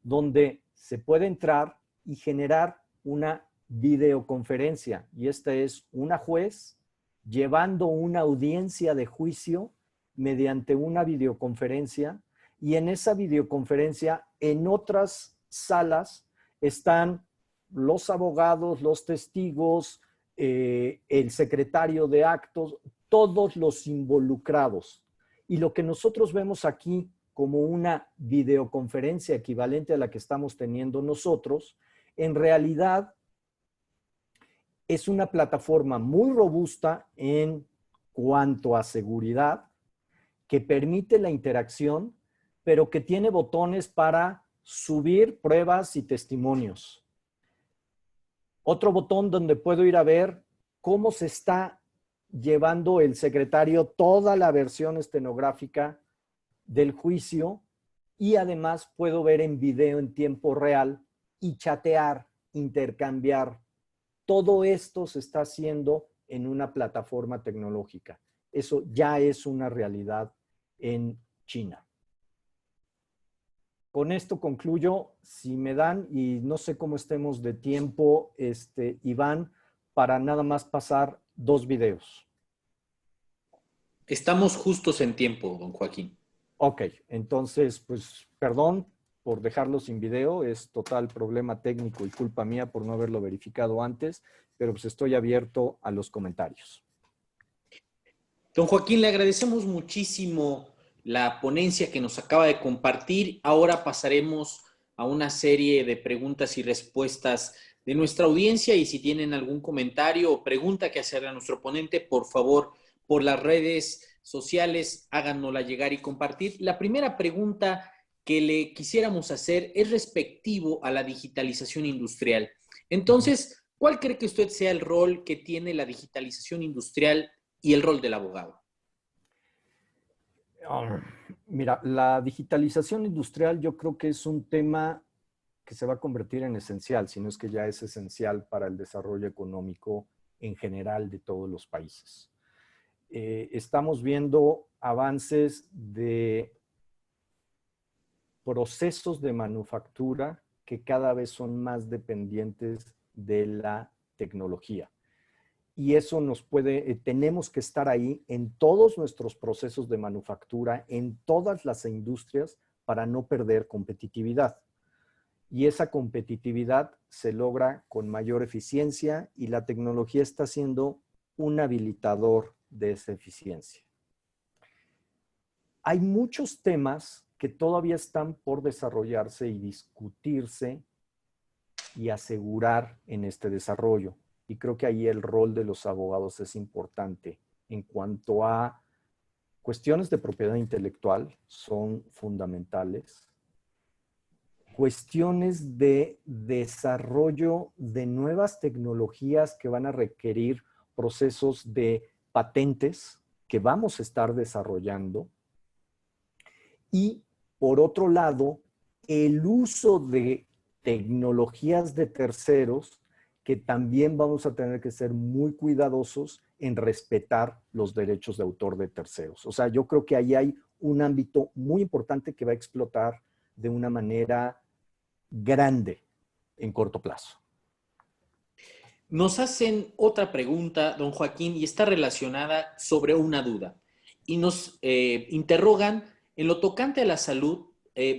donde se puede entrar y generar una videoconferencia. Y esta es una juez llevando una audiencia de juicio mediante una videoconferencia. Y en esa videoconferencia, en otras salas, están los abogados, los testigos, el secretario de actos, todos los involucrados. Y lo que nosotros vemos aquí como una videoconferencia equivalente a la que estamos teniendo nosotros, en realidad es una plataforma muy robusta en cuanto a seguridad, que permite la interacción, pero que tiene botones para subir pruebas y testimonios. Otro botón donde puedo ir a ver cómo se está llevando el secretario toda la versión estenográfica del juicio y además puedo ver en video en tiempo real y chatear, intercambiar. Todo esto se está haciendo en una plataforma tecnológica. Eso ya es una realidad en China. Con esto concluyo. Si me dan, y no sé cómo estemos de tiempo, Iván, para nada más pasar 2 videos.
Estamos justos en tiempo, don Joaquín.
Ok, entonces, pues, perdón por dejarlo sin video. Es total problema técnico y culpa mía por no haberlo verificado antes, pero pues estoy abierto a los comentarios.
Don Joaquín, le agradecemos muchísimo la ponencia que nos acaba de compartir. Ahora pasaremos a una serie de preguntas y respuestas de nuestra audiencia y si tienen algún comentario o pregunta que hacerle a nuestro ponente, por favor, por las redes sociales, háganosla llegar y compartir. La primera pregunta que le quisiéramos hacer es respectivo a la digitalización industrial. Entonces, ¿cuál cree que usted sea el rol que tiene la digitalización industrial y el rol del abogado?
Mira, la digitalización industrial yo creo que es un tema que se va a convertir en esencial, si no es que ya es esencial para el desarrollo económico en general de todos los países. Estamos viendo avances de procesos de manufactura que cada vez son más dependientes de la tecnología. Y eso nos puede, tenemos que estar ahí en todos nuestros procesos de manufactura, en todas las industrias, para no perder competitividad. Y esa competitividad se logra con mayor eficiencia y la tecnología está siendo un habilitador de esa eficiencia. Hay muchos temas que todavía están por desarrollarse y discutirse y asegurar en este desarrollo. Y creo que ahí el rol de los abogados es importante. En cuanto a cuestiones de propiedad intelectual, son fundamentales. Cuestiones de desarrollo de nuevas tecnologías que van a requerir procesos de patentes que vamos a estar desarrollando. Y por otro lado, el uso de tecnologías de terceros que también vamos a tener que ser muy cuidadosos en respetar los derechos de autor de terceros. O sea, yo creo que ahí hay un ámbito muy importante que va a explotar de una manera grande en corto plazo.
Nos hacen otra pregunta, don Joaquín, y está relacionada sobre una duda. Y nos interrogan, en lo tocante a la salud,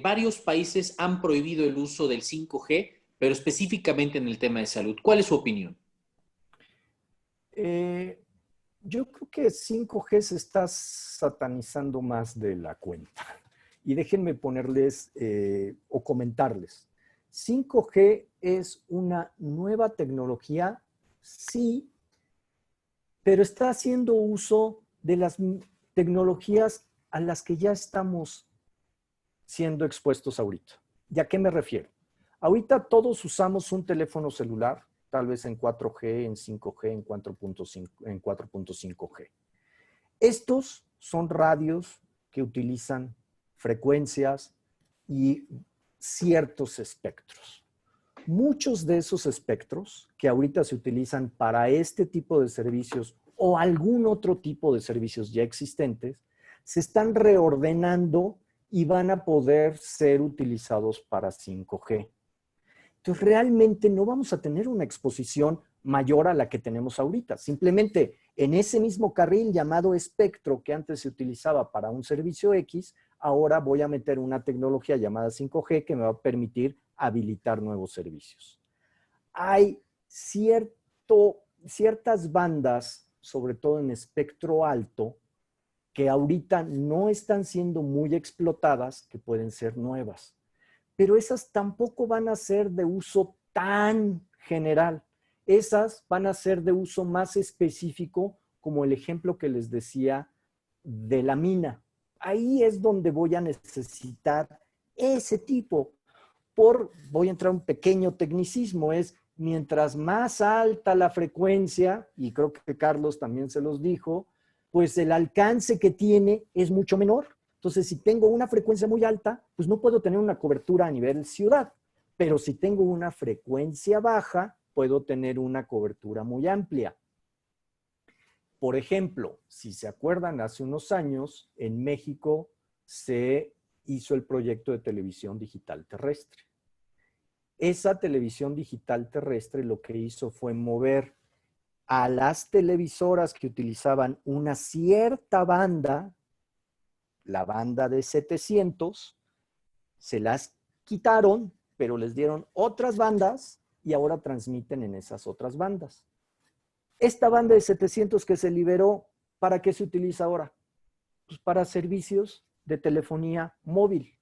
varios países han prohibido el uso del 5G, pero específicamente en el tema de salud. ¿Cuál es su opinión?
Yo creo que 5G se está satanizando más de la cuenta. Y déjenme ponerles o comentarles. 5G es una nueva tecnología, sí, pero está haciendo uso de las tecnologías a las que ya estamos siendo expuestos ahorita. ¿Y a qué me refiero? Ahorita todos usamos un teléfono celular, tal vez en 4G, en 5G, en 4.5G. Estos son radios que utilizan frecuencias y ciertos espectros. Muchos de esos espectros que ahorita se utilizan para este tipo de servicios o algún otro tipo de servicios ya existentes, se están reordenando y van a poder ser utilizados para 5G. Entonces, realmente no vamos a tener una exposición mayor a la que tenemos ahorita. Simplemente en ese mismo carril llamado espectro que antes se utilizaba para un servicio X, ahora voy a meter una tecnología llamada 5G que me va a permitir habilitar nuevos servicios. Hay ciertas bandas, sobre todo en espectro alto, que ahorita no están siendo muy explotadas, que pueden ser nuevas. Pero esas tampoco van a ser de uso tan general. Esas van a ser de uso más específico, como el ejemplo que les decía de la mina. Ahí es donde voy a necesitar ese tipo. Voy a entrar a un pequeño tecnicismo, es mientras más alta la frecuencia, y creo que Carlos también se los dijo, pues el alcance que tiene es mucho menor. Entonces, si tengo una frecuencia muy alta, pues no puedo tener una cobertura a nivel ciudad. Pero si tengo una frecuencia baja, puedo tener una cobertura muy amplia. Por ejemplo, si se acuerdan, hace unos años en México se hizo el proyecto de televisión digital terrestre. Esa televisión digital terrestre lo que hizo fue mover a las televisoras que utilizaban una cierta banda, la banda de 700, se las quitaron, pero les dieron otras bandas y ahora transmiten en esas otras bandas. Esta banda de 700 que se liberó, ¿para qué se utiliza ahora? Pues para servicios de telefonía móvil.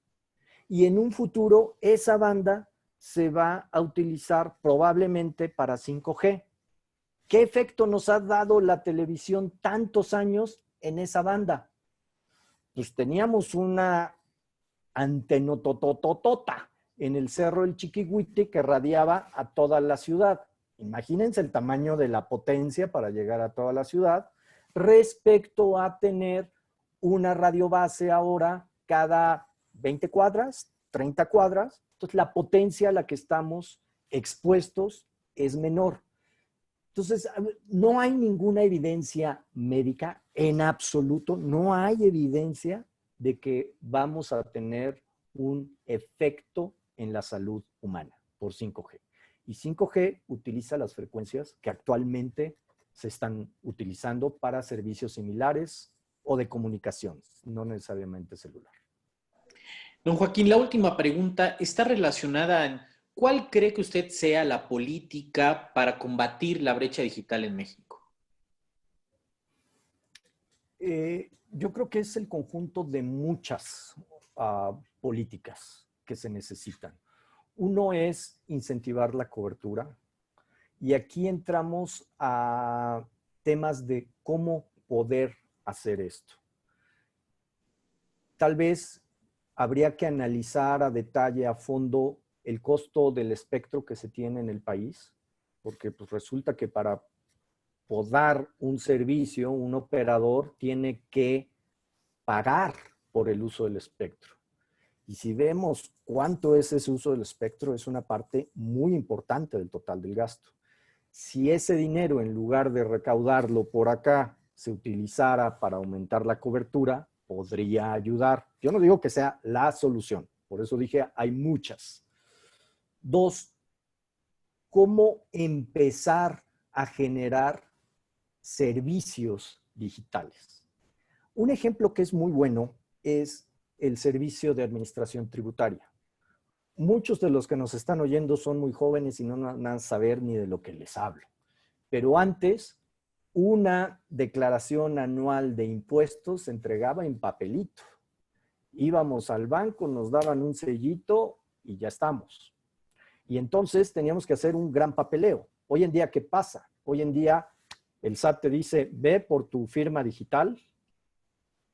Y en un futuro esa banda se va a utilizar probablemente para 5G. ¿Qué efecto nos ha dado la televisión tantos años en esa banda? Pues teníamos una antenotototota en el Cerro del Chiquihuite que radiaba a toda la ciudad. Imagínense el tamaño de la potencia para llegar a toda la ciudad respecto a tener una radiobase ahora cada 20 cuadras, 30 cuadras. Entonces la potencia a la que estamos expuestos es menor. Entonces, no hay ninguna evidencia médica, en absoluto, no hay evidencia de que vamos a tener un efecto en la salud humana por 5G. Y 5G utiliza las frecuencias que actualmente se están utilizando para servicios similares o de comunicaciones, no necesariamente celular.
Don Joaquín, la última pregunta está relacionada en ¿cuál cree que usted sea la política para combatir la brecha digital en México?
Yo creo que es el conjunto de muchas políticas que se necesitan. Uno es incentivar la cobertura y aquí entramos a temas de cómo poder hacer esto. Tal vez habría que analizar a detalle, a fondo, el costo del espectro que se tiene en el país, porque pues resulta que para poder dar un servicio, un operador tiene que pagar por el uso del espectro. Y si vemos cuánto es ese uso del espectro, es una parte muy importante del total del gasto. Si ese dinero, en lugar de recaudarlo por acá, se utilizara para aumentar la cobertura, podría ayudar. Yo no digo que sea la solución, por eso dije hay muchas. 2, ¿cómo empezar a generar servicios digitales? Un ejemplo que es muy bueno es el servicio de administración tributaria. Muchos de los que nos están oyendo son muy jóvenes y no van a saber ni de lo que les hablo. Pero antes, una declaración anual de impuestos se entregaba en papelito. Íbamos al banco, nos daban un sellito y ya estamos. Y entonces teníamos que hacer un gran papeleo. Hoy en día, ¿qué pasa? Hoy en día el SAT te dice, ve por tu firma digital,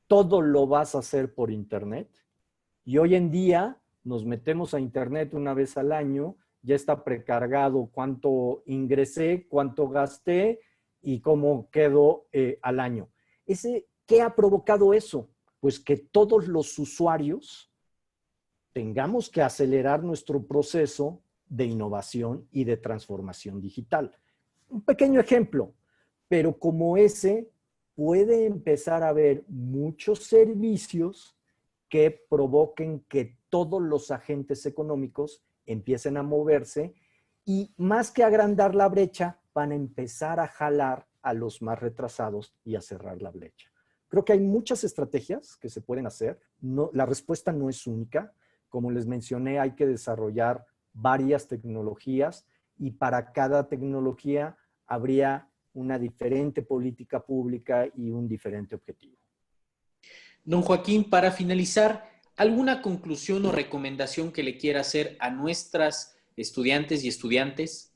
todo lo vas a hacer por internet. Y hoy en día nos metemos a internet una vez al año, ya está precargado cuánto ingresé, cuánto gasté y cómo quedó al año. ¿Qué ha provocado eso? Pues que todos los usuarios tengamos que acelerar nuestro proceso de innovación y de transformación digital. Un pequeño ejemplo, pero como ese puede empezar a haber muchos servicios que provoquen que todos los agentes económicos empiecen a moverse y más que agrandar la brecha, van a empezar a jalar a los más retrasados y a cerrar la brecha. Creo que hay muchas estrategias que se pueden hacer. No, la respuesta no es única. Como les mencioné, hay que desarrollar varias tecnologías y para cada tecnología habría una diferente política pública y un diferente objetivo.
Don Joaquín, para finalizar, ¿alguna conclusión o recomendación que le quiera hacer a nuestras estudiantes y estudiantes?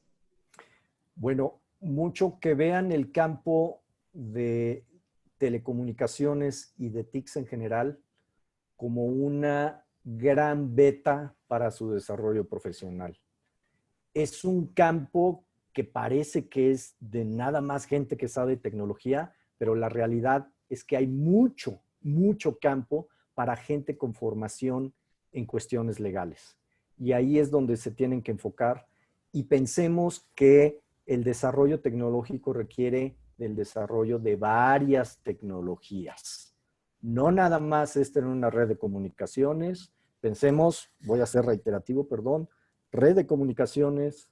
Bueno, mucho que vean el campo de telecomunicaciones y de TICs en general como una gran beta para su desarrollo profesional. Es un campo que parece que es de nada más gente que sabe tecnología, pero la realidad es que hay mucho campo para gente con formación en cuestiones legales. Y ahí es donde se tienen que enfocar y pensemos que el desarrollo tecnológico requiere del desarrollo de varias tecnologías. No nada más es tener una red de comunicaciones. Pensemos, voy a ser reiterativo, perdón, red de comunicaciones,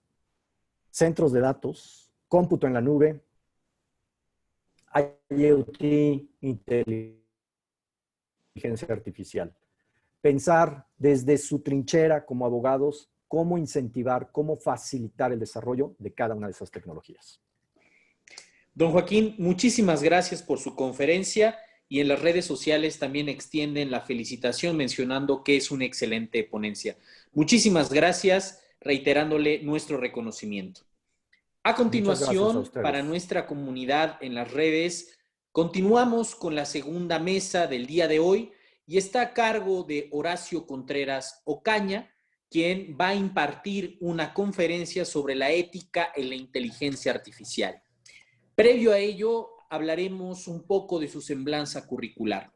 centros de datos, cómputo en la nube, IoT, inteligencia artificial. Pensar desde su trinchera como abogados cómo incentivar, cómo facilitar el desarrollo de cada una de esas tecnologías.
Don Joaquín, muchísimas gracias por su conferencia y en las redes sociales también extienden la felicitación mencionando que es una excelente ponencia. Muchísimas gracias. reiterándole nuestro reconocimiento. A
Muchas gracias a
continuación,
ustedes.
para nuestra comunidad en las redes, continuamos con la segunda mesa del día de hoy y está a cargo de Horacio Contreras Ocaña, quien va a impartir una conferencia sobre la ética en la inteligencia artificial. Previo a ello, hablaremos un poco de su semblanza curricular.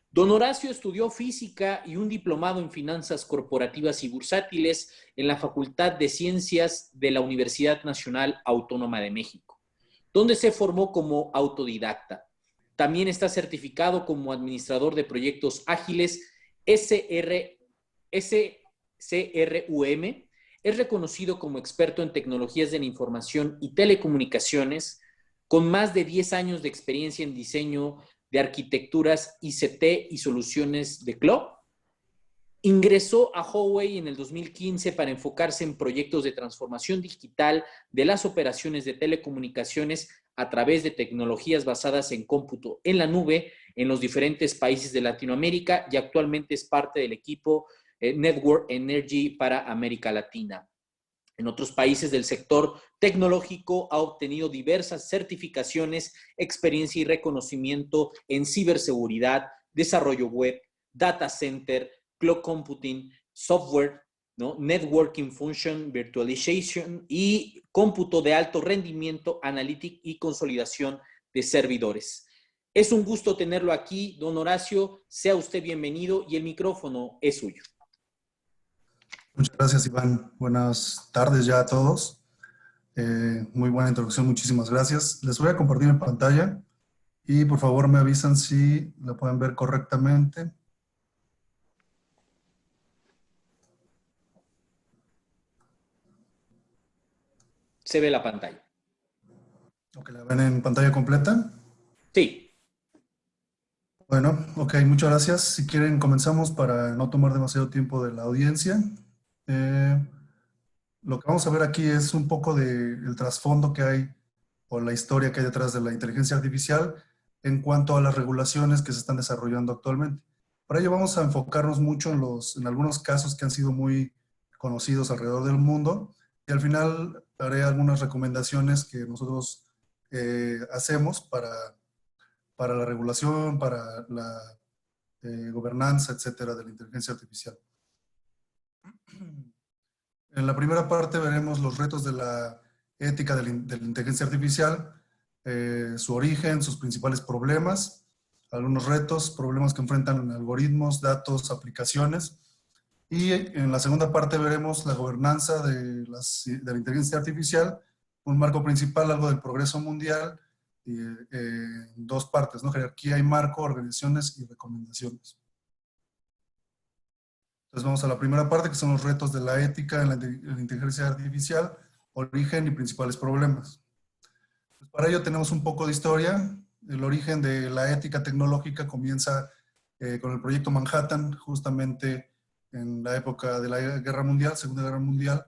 Don Horacio estudió física y un diplomado en finanzas corporativas y bursátiles en la Facultad de Ciencias de la Universidad Nacional Autónoma de México, donde se formó como autodidacta. También está certificado como administrador de proyectos ágiles SCRUM. Es reconocido como experto en tecnologías de la información y telecomunicaciones, con más de 10 años de experiencia en diseño de arquitecturas ICT y soluciones de cloud. Ingresó a Huawei en el 2015 para enfocarse en proyectos de transformación digital de las operaciones de telecomunicaciones a través de tecnologías basadas en cómputo en la nube en los diferentes países de Latinoamérica y actualmente es parte del equipo Network Energy para América Latina. En otros países del sector tecnológico ha obtenido diversas certificaciones, experiencia y reconocimiento en ciberseguridad, desarrollo web, data center, cloud computing, software, ¿no? Networking function, virtualization y cómputo de alto rendimiento, analítica y consolidación de servidores. Es un gusto tenerlo aquí, don Horacio. Sea usted bienvenido y el micrófono es suyo.
Muchas gracias, Iván. Buenas tardes ya a todos. Muy buena introducción, muchísimas gracias. Les voy a compartir en pantalla y por favor me avisan si la pueden ver correctamente.
Se ve la pantalla.
Ok, ¿la ven en pantalla completa?
Sí.
Bueno, ok, muchas gracias. Si quieren, comenzamos para no tomar demasiado tiempo de la audiencia. Lo que vamos a ver aquí es un poco del trasfondo que hay o la historia que hay detrás de la inteligencia artificial en cuanto a las regulaciones que se están desarrollando actualmente. Para ello vamos a enfocarnos mucho en algunos casos que han sido muy conocidos alrededor del mundo y al final haré algunas recomendaciones que nosotros hacemos para la regulación, para la gobernanza, etcétera, de la inteligencia artificial. En la primera parte veremos los retos de la ética de la inteligencia artificial, su origen, sus principales problemas, algunos retos, problemas que enfrentan algoritmos, datos, aplicaciones. Y en la segunda parte veremos la gobernanza de la inteligencia artificial, un marco principal, algo del progreso mundial, dos partes, ¿no? Jerarquía y marco, organizaciones y recomendaciones. Entonces vamos a la primera parte, que son los retos de la ética en la inteligencia artificial, origen y principales problemas. Pues para ello tenemos un poco de historia. El origen de la ética tecnológica comienza con el proyecto Manhattan, justamente en la época de la Guerra Mundial, Segunda Guerra Mundial,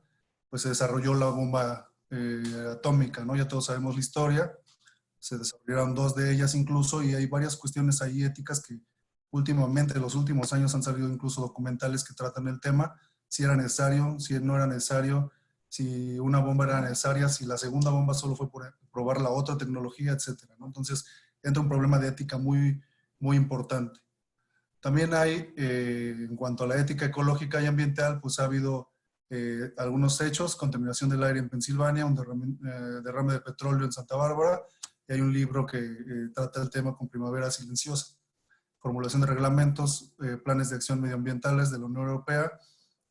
pues se desarrolló la bomba atómica, ¿no? Ya todos sabemos la historia. Se desarrollaron dos de ellas incluso y hay varias cuestiones ahí éticas que últimamente, en los últimos años han salido incluso documentales que tratan el tema, si era necesario, si no era necesario, si una bomba era necesaria, si la segunda bomba solo fue por probar la otra tecnología, etcétera, ¿no? Entonces entra un problema de ética muy, muy importante. También hay, en cuanto a la ética ecológica y ambiental, pues ha habido algunos hechos, contaminación del aire en Pensilvania, un derrame de petróleo en Santa Bárbara, y hay un libro que trata el tema con Primavera Silenciosa. Formulación de reglamentos, planes de acción medioambientales de la Unión Europea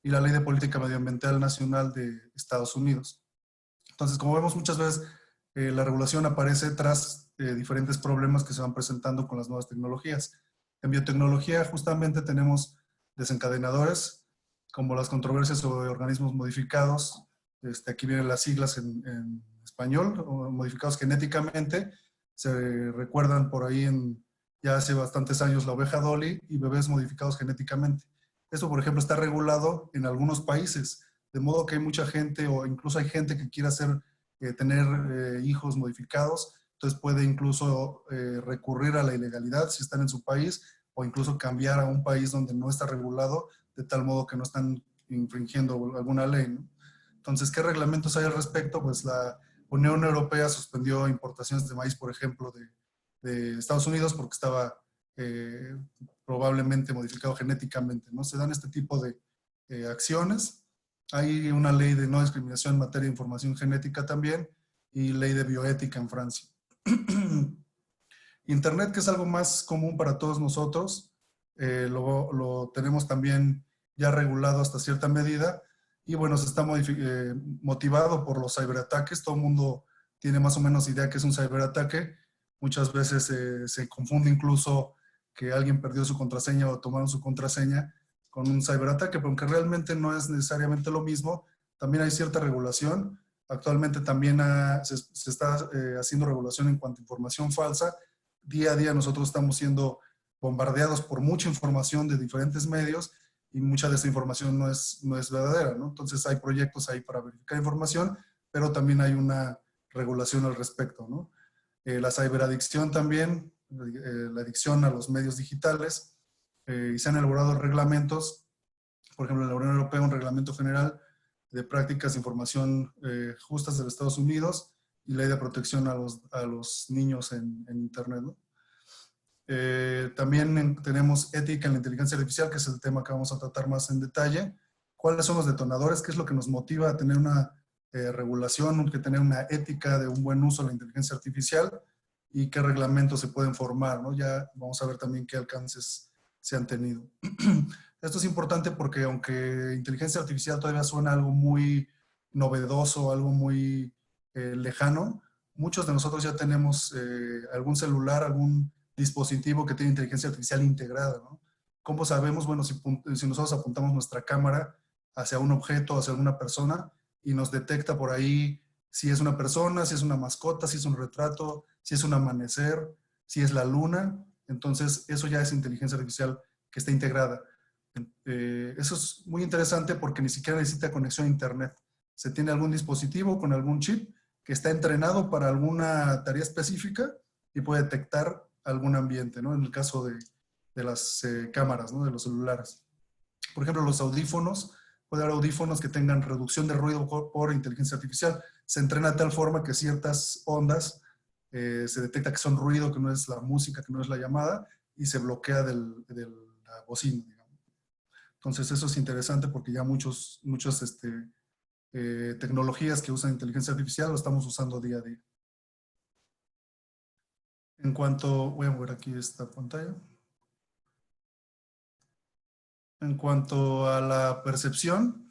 y la Ley de Política Medioambiental Nacional de Estados Unidos. Entonces, como vemos muchas veces, la regulación aparece tras diferentes problemas que se van presentando con las nuevas tecnologías. En biotecnología justamente tenemos desencadenadores como las controversias sobre organismos modificados, aquí vienen las siglas en español, o modificados genéticamente, se recuerdan por ahí ya hace bastantes años la oveja Dolly y bebés modificados genéticamente. Esto, por ejemplo, está regulado en algunos países, de modo que hay mucha gente o incluso hay gente que quiere tener hijos modificados, entonces puede incluso recurrir a la ilegalidad si están en su país o incluso cambiar a un país donde no está regulado, de tal modo que no están infringiendo alguna ley, ¿no? Entonces, ¿qué reglamentos hay al respecto? Pues la Unión Europea suspendió importaciones de maíz, por ejemplo, de Estados Unidos porque estaba probablemente modificado genéticamente, ¿no? Se dan este tipo de acciones. Hay una ley de no discriminación en materia de información genética también y ley de bioética en Francia. Internet, que es algo más común para todos nosotros, lo tenemos también ya regulado hasta cierta medida y bueno, se está motivado por los ciberataques. Todo el mundo tiene más o menos idea que es un ciberataque. Muchas veces se confunde incluso que alguien perdió su contraseña o tomaron su contraseña con un ciberataque, pero aunque realmente no es necesariamente lo mismo, también hay cierta regulación. Actualmente también se está haciendo regulación en cuanto a información falsa. Día a día nosotros estamos siendo bombardeados por mucha información de diferentes medios y mucha de esa información no es verdadera, ¿no? Entonces hay proyectos ahí para verificar información, pero también hay una regulación al respecto, ¿no? La ciberadicción también, la adicción a los medios digitales, y se han elaborado reglamentos, por ejemplo, en la Unión Europea un reglamento general de prácticas de información justas de los Estados Unidos y ley de protección a los niños en Internet, ¿no? También tenemos ética en la inteligencia artificial, que es el tema que vamos a tratar más en detalle. ¿Cuáles son los detonadores? ¿Qué es lo que nos motiva a tener una regulación, que tener una ética de un buen uso de la inteligencia artificial? ¿Y qué reglamentos se pueden formar, ¿no? Ya vamos a ver también qué alcances se han tenido. Esto es importante porque aunque inteligencia artificial todavía suena algo muy novedoso, algo muy lejano, muchos de nosotros ya tenemos algún celular, algún dispositivo que tiene inteligencia artificial integrada, ¿no? ¿Cómo sabemos? Bueno, si nosotros apuntamos nuestra cámara hacia un objeto, hacia alguna persona, y nos detecta por ahí si es una persona, si es una mascota, si es un retrato, si es un amanecer, si es la luna, entonces eso ya es inteligencia artificial que está integrada. Eso es muy interesante porque ni siquiera necesita conexión a internet. Se tiene algún dispositivo con algún chip que está entrenado para alguna tarea específica y puede detectar algún ambiente, ¿no? En el caso de las cámaras, ¿no? De los celulares. Por ejemplo, los audífonos, puede haber audífonos que tengan reducción de ruido por inteligencia artificial. Se entrena de tal forma que ciertas ondas se detecta que son ruido, que no es la música, que no es la llamada, y se bloquea de la bocina, digamos. Entonces eso es interesante porque ya muchas tecnologías que usan inteligencia artificial lo estamos usando día a día. En cuanto, voy a mover aquí esta pantalla. En cuanto a la percepción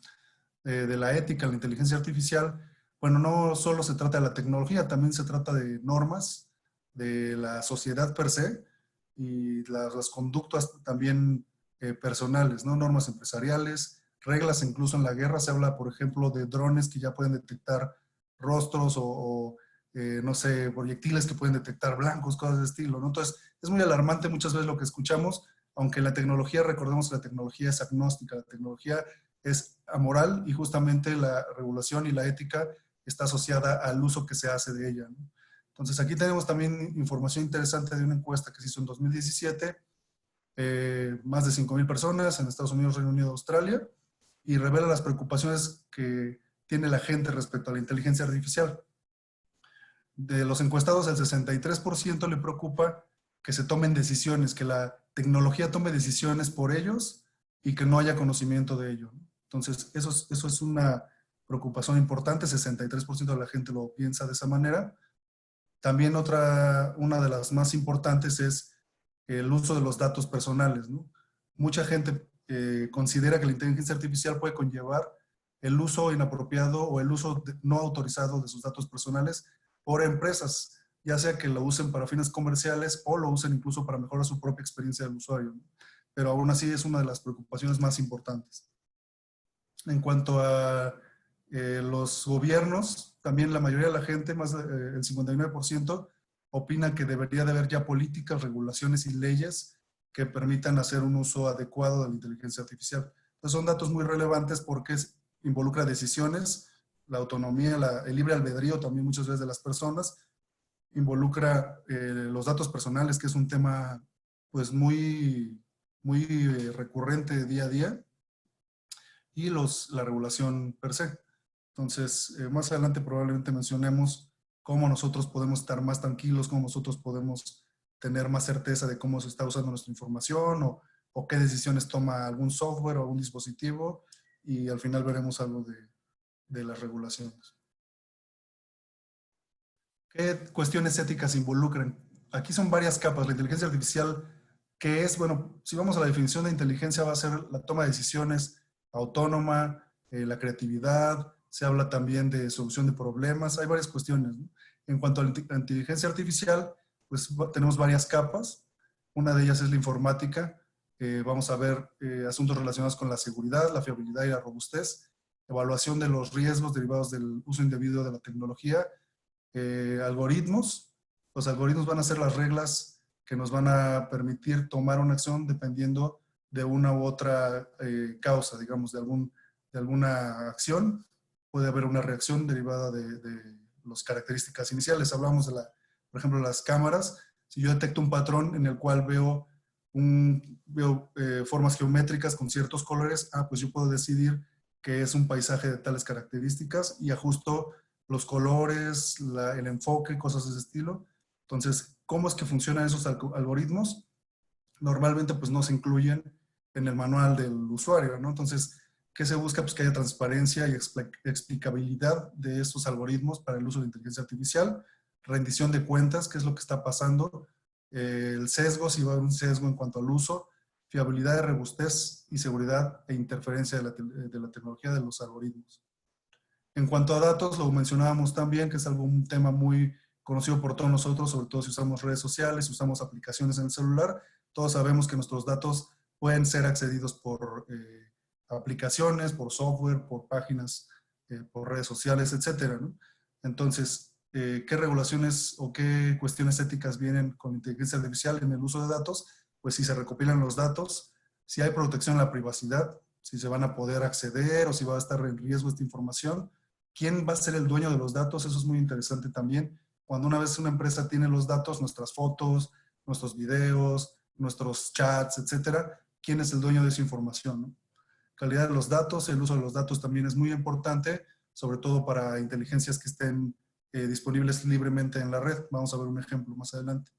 de la ética, la inteligencia artificial, bueno, no solo se trata de la tecnología, también se trata de normas de la sociedad per se y las conductas también personales, ¿no? Normas empresariales, reglas incluso en la guerra. Se habla, por ejemplo, de drones que ya pueden detectar rostros o no sé, proyectiles que pueden detectar blancos, cosas de estilo, ¿no? Entonces, es muy alarmante muchas veces lo que escuchamos, aunque la tecnología, recordemos que la tecnología es agnóstica, la tecnología es amoral y justamente la regulación y la ética está asociada al uso que se hace de ella, ¿no? Entonces, aquí tenemos también información interesante de una encuesta que se hizo en 2017, más de 5,000 personas en Estados Unidos, Reino Unido, Australia, y revela las preocupaciones que tiene la gente respecto a la inteligencia artificial. De los encuestados, el 63% le preocupa que se tomen decisiones, que la tecnología tome decisiones por ellos y que no haya conocimiento de ello. Entonces, eso es una preocupación importante, 63% de la gente lo piensa de esa manera. También una de las más importantes es el uso de los datos personales, ¿no? Mucha gente considera que la inteligencia artificial puede conllevar el uso inapropiado o el uso no autorizado de sus datos personales por empresas, ya sea que lo usen para fines comerciales o lo usen incluso para mejorar su propia experiencia del usuario, ¿no? Pero aún así es una de las preocupaciones más importantes. En cuanto a los gobiernos, también la mayoría de la gente, más del 59%, opina que debería de haber ya políticas, regulaciones y leyes que permitan hacer un uso adecuado de la inteligencia artificial. Entonces son datos muy relevantes porque involucra decisiones, la autonomía, el libre albedrío también muchas veces de las personas, involucra los datos personales, que es un tema pues muy recurrente día a día, y la regulación per se. Entonces, más adelante probablemente mencionemos cómo nosotros podemos estar más tranquilos, cómo nosotros podemos tener más certeza de cómo se está usando nuestra información o qué decisiones toma algún software o algún dispositivo, y al final veremos algo de las regulaciones. ¿Qué cuestiones éticas involucran? Aquí son varias capas. La inteligencia artificial, ¿qué es? Bueno, si vamos a la definición de inteligencia, va a ser la toma de decisiones autónoma, la creatividad, se habla también de solución de problemas, hay varias cuestiones, ¿no? En cuanto a la inteligencia artificial, pues tenemos varias capas. Una de ellas es la informática. Vamos a ver asuntos relacionados con la seguridad, la fiabilidad y la robustez, evaluación de los riesgos derivados del uso indebido de la tecnología, algoritmos. Los algoritmos van a ser las reglas que nos van a permitir tomar una acción dependiendo de una u otra causa, digamos, de alguna acción. Puede haber una reacción derivada de las características iniciales. Hablamos de, por ejemplo, las cámaras. Si yo detecto un patrón en el cual veo formas geométricas con ciertos colores, pues yo puedo decidir que es un paisaje de tales características y ajusto los colores, el enfoque, cosas de ese estilo. Entonces, ¿cómo es que funcionan esos algoritmos? Normalmente pues no se incluyen en el manual del usuario, ¿no? Entonces, ¿qué se busca? Pues que haya transparencia y explicabilidad de estos algoritmos para el uso de inteligencia artificial, rendición de cuentas, qué es lo que está pasando, el sesgo, si va a haber un sesgo en cuanto al uso, fiabilidad, robustez y seguridad e interferencia de la tecnología de los algoritmos. En cuanto a datos, lo mencionábamos también, que es un tema muy conocido por todos nosotros, sobre todo si usamos redes sociales, si usamos aplicaciones en el celular. Todos sabemos que nuestros datos pueden ser accedidos por aplicaciones, por software, por páginas, por redes sociales, etcétera, ¿no? Entonces, ¿qué regulaciones o qué cuestiones éticas vienen con inteligencia artificial en el uso de datos? Pues si se recopilan los datos, si hay protección a la privacidad, si se van a poder acceder o si va a estar en riesgo esta información. ¿Quién va a ser el dueño de los datos? Eso es muy interesante también. Cuando una vez una empresa tiene los datos, nuestras fotos, nuestros videos, nuestros chats, etcétera, ¿quién es el dueño de esa información, ¿no? Calidad de los datos, el uso de los datos también es muy importante, sobre todo para inteligencias que estén disponibles libremente en la red. Vamos a ver un ejemplo más adelante.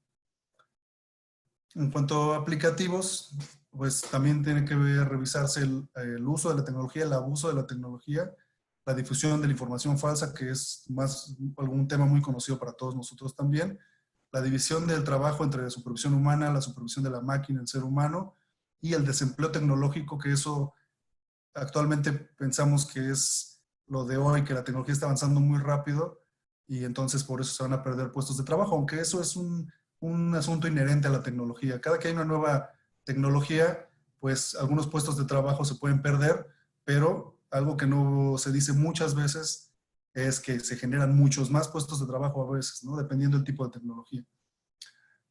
En cuanto a aplicativos, pues también tiene que revisarse el uso de la tecnología, el abuso de la tecnología, la difusión de la información falsa, que es algún tema muy conocido para todos nosotros también, la división del trabajo entre la supervisión humana, la supervisión de la máquina, el ser humano, y el desempleo tecnológico, que eso actualmente pensamos que es lo de hoy, que la tecnología está avanzando muy rápido y entonces por eso se van a perder puestos de trabajo, aunque eso es un asunto inherente a la tecnología. Cada que hay una nueva tecnología, pues algunos puestos de trabajo se pueden perder, pero algo que no se dice muchas veces es que se generan muchos más puestos de trabajo a veces, ¿no? Dependiendo del tipo de tecnología.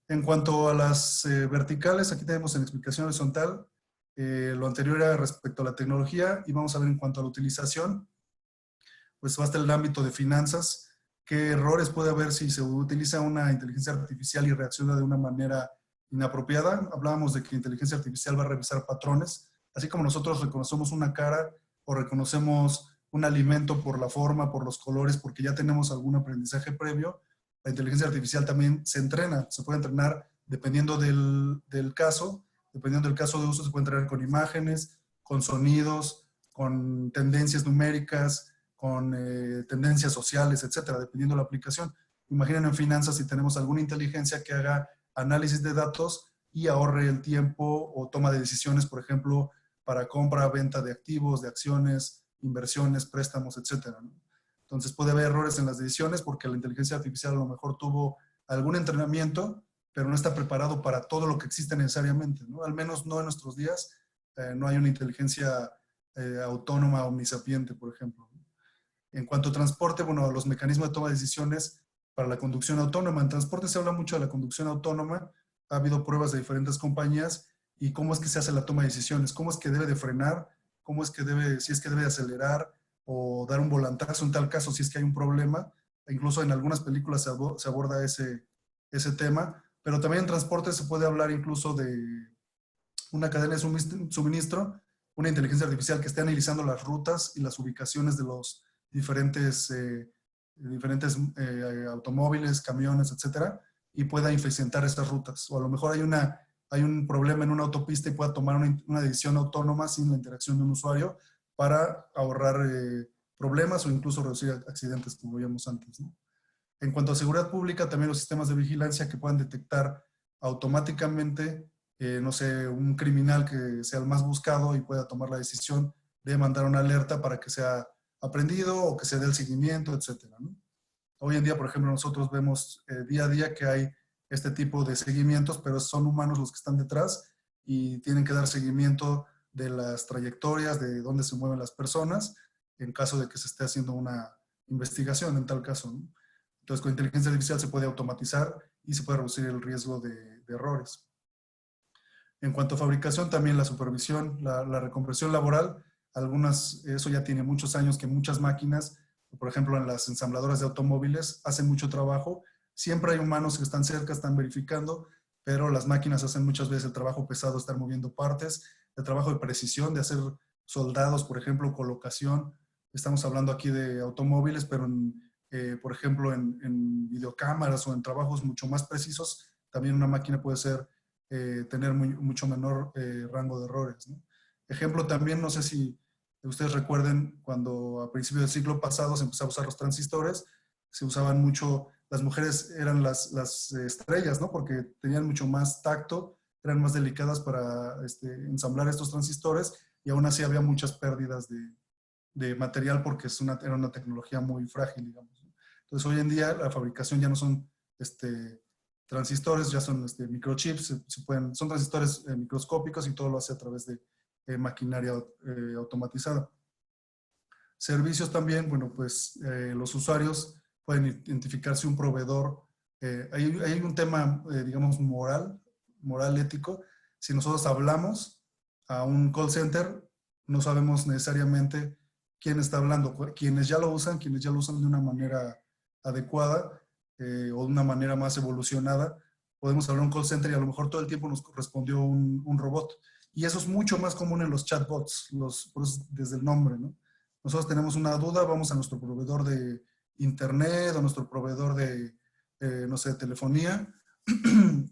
En cuanto a las verticales, aquí tenemos en explicación horizontal, lo anterior era respecto a la tecnología, y vamos a ver en cuanto a la utilización, pues va a estar el ámbito de finanzas, qué errores puede haber si se utiliza una inteligencia artificial y reacciona de una manera inapropiada. Hablábamos de que la inteligencia artificial va a revisar patrones, así como nosotros reconocemos una cara o reconocemos un alimento por la forma, por los colores, porque ya tenemos algún aprendizaje previo. La inteligencia artificial también se entrena, se puede entrenar dependiendo del caso. Dependiendo del caso de uso, se puede entrenar con imágenes, con sonidos, con tendencias numéricas, con tendencias sociales, etcétera, dependiendo de la aplicación. Imaginen en finanzas si tenemos alguna inteligencia que haga análisis de datos y ahorre el tiempo o toma de decisiones, por ejemplo, para compra, venta de activos, de acciones, inversiones, préstamos, etcétera, ¿no? Entonces puede haber errores en las decisiones porque la inteligencia artificial a lo mejor tuvo algún entrenamiento, pero no está preparado para todo lo que existe necesariamente, ¿no? Al menos no en nuestros días. No hay una inteligencia autónoma omnisapiente, por ejemplo. En cuanto a transporte, bueno, los mecanismos de toma de decisiones para la conducción autónoma. En transporte se habla mucho de la conducción autónoma. Ha habido pruebas de diferentes compañías y cómo es que se hace la toma de decisiones, cómo es que debe de frenar, cómo es que si es que debe de acelerar o dar un volantazo en tal caso si es que hay un problema. Incluso en algunas películas se aborda ese tema. Pero también en transporte se puede hablar incluso de una cadena de suministro, una inteligencia artificial que esté analizando las rutas y las ubicaciones de los diferentes automóviles, camiones, etcétera, y pueda eficientar esas rutas. O a lo mejor hay un problema en una autopista y pueda tomar una decisión autónoma sin la interacción de un usuario para ahorrar problemas o incluso reducir accidentes, como veíamos antes, ¿no? En cuanto a seguridad pública, también los sistemas de vigilancia que puedan detectar automáticamente, no sé, un criminal que sea el más buscado y pueda tomar la decisión de mandar una alerta para que sea aprendido o que se dé el seguimiento, etcétera, ¿no? Hoy en día, por ejemplo, nosotros vemos día a día que hay este tipo de seguimientos, pero son humanos los que están detrás y tienen que dar seguimiento de las trayectorias, de dónde se mueven las personas, en caso de que se esté haciendo una investigación, en tal caso, ¿no? Entonces, con inteligencia artificial se puede automatizar y se puede reducir el riesgo de errores. En cuanto a fabricación, también la supervisión, la reconversión laboral, eso ya tiene muchos años que muchas máquinas, por ejemplo, en las ensambladoras de automóviles, hacen mucho trabajo. Siempre hay humanos que están cerca, están verificando, pero las máquinas hacen muchas veces el trabajo pesado, estar moviendo partes, el trabajo de precisión, de hacer soldados, por ejemplo, colocación. Estamos hablando aquí de automóviles, pero por ejemplo, en videocámaras o en trabajos mucho más precisos, también una máquina puede tener mucho menor rango de errores, ¿no? Ejemplo también, no sé si ustedes recuerden, cuando a principios del siglo pasado se empezaron a usar los transistores, se usaban mucho, las mujeres eran las estrellas, ¿no? Porque tenían mucho más tacto, eran más delicadas para ensamblar estos transistores y aún así había muchas pérdidas de material porque era una tecnología muy frágil, digamos, ¿no? Entonces hoy en día la fabricación ya no son transistores, ya son microchips, son transistores microscópicos y todo lo hace a través de maquinaria automatizada. Servicios también, bueno, pues los usuarios pueden identificar si un proveedor, hay un tema, digamos, moral, ético. Si nosotros hablamos a un call center, no sabemos necesariamente quién está hablando. Quienes ya lo usan de una manera adecuada o de una manera más evolucionada, podemos hablar a un call center y a lo mejor todo el tiempo nos respondió un robot. Y eso es mucho más común en los chatbots, desde el nombre, ¿no? Nosotros tenemos una duda, vamos a nuestro proveedor de internet o nuestro proveedor de, no sé, telefonía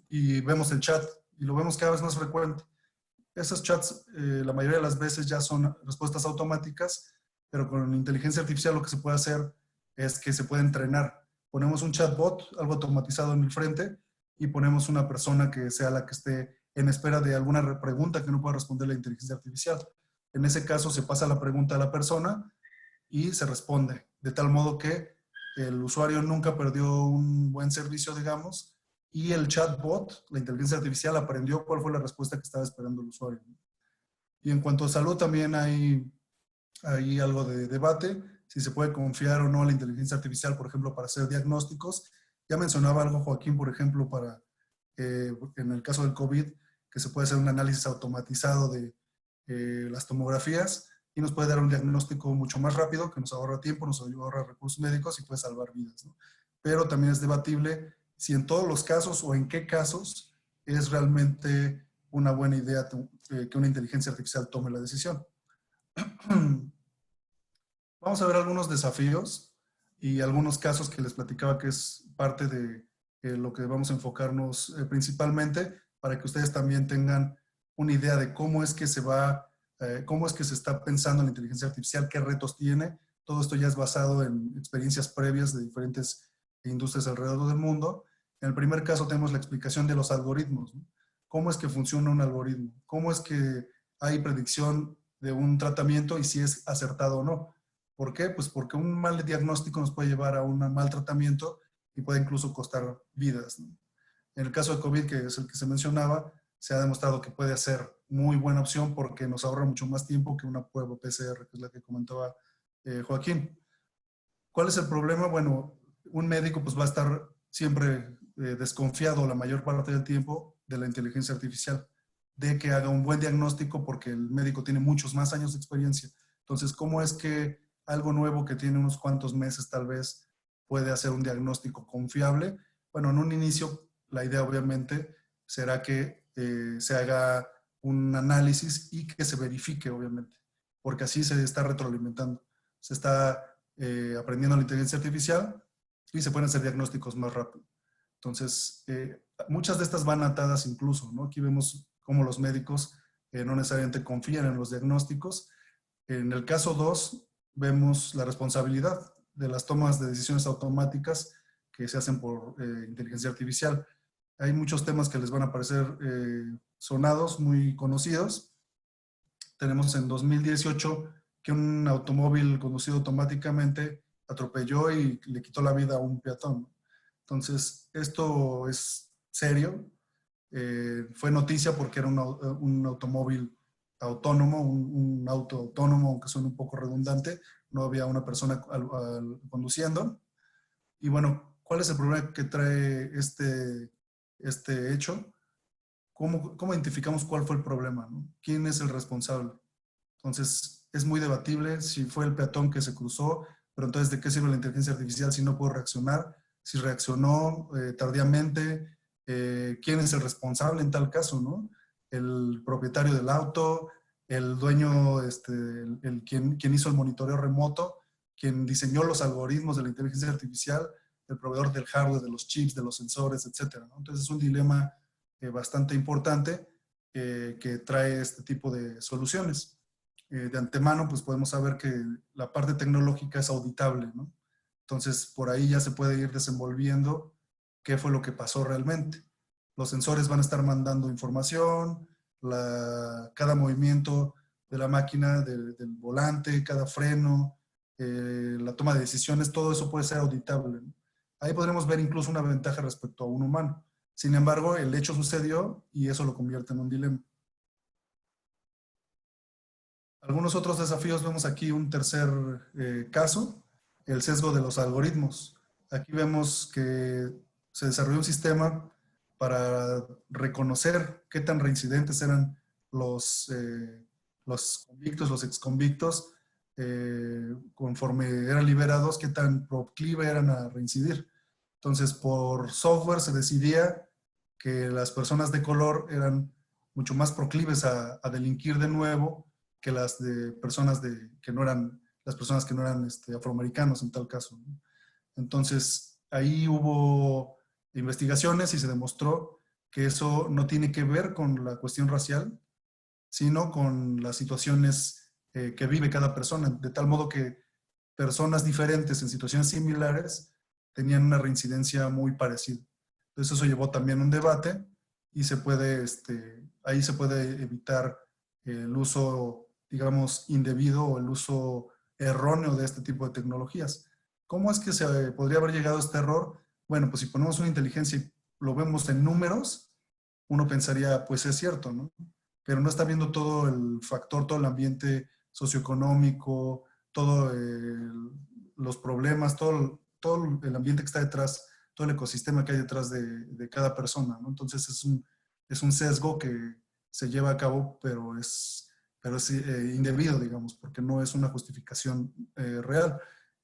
y vemos el chat y lo vemos cada vez más frecuente. Esos chats, la mayoría de las veces ya son respuestas automáticas, pero con inteligencia artificial lo que se puede hacer es que se puede entrenar. Ponemos un chatbot, algo automatizado en el frente, y ponemos una persona que sea la que esté en espera de alguna pregunta que no pueda responder la inteligencia artificial. En ese caso se pasa la pregunta a la persona y se responde, de tal modo que el usuario nunca perdió un buen servicio, digamos, y el chatbot, la inteligencia artificial, aprendió cuál fue la respuesta que estaba esperando el usuario. Y en cuanto a salud, también hay algo de debate, si se puede confiar o no a la inteligencia artificial, por ejemplo, para hacer diagnósticos. Ya mencionaba algo Joaquín, por ejemplo, en el caso del COVID, que se puede hacer un análisis automatizado de las tomografías y nos puede dar un diagnóstico mucho más rápido, que nos ahorra tiempo, nos ahorra recursos médicos y puede salvar vidas, ¿no? Pero también es debatible si en todos los casos o en qué casos es realmente una buena idea que una inteligencia artificial tome la decisión. Vamos a ver algunos desafíos y algunos casos que les platicaba que es parte de lo que vamos a enfocarnos principalmente para que ustedes también tengan una idea de cómo es que se está pensando en la inteligencia artificial, qué retos tiene. Todo esto ya es basado en experiencias previas de diferentes industrias alrededor del mundo. En el primer caso tenemos la explicación de los algoritmos, ¿no? ¿Cómo es que funciona un algoritmo? ¿Cómo es que hay predicción de un tratamiento y si es acertado o no? ¿Por qué? Pues porque un mal diagnóstico nos puede llevar a un mal tratamiento y puede incluso costar vidas, ¿no? En el caso de COVID, que es el que se mencionaba, se ha demostrado que puede ser muy buena opción porque nos ahorra mucho más tiempo que una prueba PCR, que es la que comentaba Joaquín. ¿Cuál es el problema? Bueno, un médico pues va a estar siempre desconfiado la mayor parte del tiempo de la inteligencia artificial, de que haga un buen diagnóstico porque el médico tiene muchos más años de experiencia. Entonces, ¿cómo es que algo nuevo que tiene unos cuantos meses tal vez puede hacer un diagnóstico confiable? Bueno, en un inicio la idea obviamente será que se haga un análisis y que se verifique obviamente, porque así se está retroalimentando. Se está aprendiendo la inteligencia artificial y se pueden hacer diagnósticos más rápido. Entonces, muchas de estas van atadas incluso, ¿no? Aquí vemos cómo los médicos no necesariamente confían en los diagnósticos. En el caso 2, vemos la responsabilidad de las tomas de decisiones automáticas que se hacen por inteligencia artificial. Hay muchos temas que les van a parecer sonados, muy conocidos. Tenemos en 2018 que un automóvil conducido automáticamente atropelló y le quitó la vida a un peatón. Entonces, esto es serio. Fue noticia porque era un automóvil autónomo, un auto autónomo, aunque suene un poco redundante. No había una persona conduciendo. Y bueno, ¿cuál es el problema que trae este hecho? ¿Cómo identificamos cuál fue el problema, ¿no? ¿Quién es el responsable? Entonces, es muy debatible si fue el peatón que se cruzó, pero entonces, ¿de qué sirve la inteligencia artificial si no puedo reaccionar? Si reaccionó tardíamente, ¿quién es el responsable en tal caso, no? El propietario del auto, el dueño, quien hizo el monitoreo remoto, quien diseñó los algoritmos de la inteligencia artificial, el proveedor del hardware, de los chips, de los sensores, etcétera, ¿no? Entonces, es un dilema bastante importante que trae este tipo de soluciones. De antemano, pues podemos saber que la parte tecnológica es auditable, ¿no? Entonces, por ahí ya se puede ir desenvolviendo qué fue lo que pasó realmente. Los sensores van a estar mandando información, cada movimiento de la máquina, del volante, cada freno, la toma de decisiones, todo eso puede ser auditable, ¿no? Ahí podremos ver incluso una ventaja respecto a un humano. Sin embargo, el hecho sucedió y eso lo convierte en un dilema. Algunos otros desafíos, vemos aquí un tercer caso, el sesgo de los algoritmos. Aquí vemos que se desarrolló un sistema para reconocer qué tan reincidentes eran los convictos, los exconvictos, conforme eran liberados, qué tan proclive eran a reincidir. Entonces, por software se decidía que las personas de color eran mucho más proclives a delinquir de nuevo que las de personas que no eran afroamericanos en tal caso, ¿no? Entonces, ahí hubo investigaciones y se demostró que eso no tiene que ver con la cuestión racial, sino con las situaciones que vive cada persona, de tal modo que personas diferentes en situaciones similares tenían una reincidencia muy parecida. Entonces, eso llevó también a un debate y ahí se puede evitar el uso, digamos, indebido o el uso erróneo de este tipo de tecnologías. ¿Cómo es que se podría haber llegado a este error? Bueno, pues si ponemos una inteligencia y lo vemos en números, uno pensaría, pues es cierto, ¿no? Pero no está viendo todo el factor, todo el ambiente socioeconómico, todos los problemas, todo el ambiente que está detrás, todo el ecosistema que hay detrás de cada persona, ¿no? Entonces es un sesgo que se lleva a cabo, pero es indebido, digamos, porque no es una justificación real.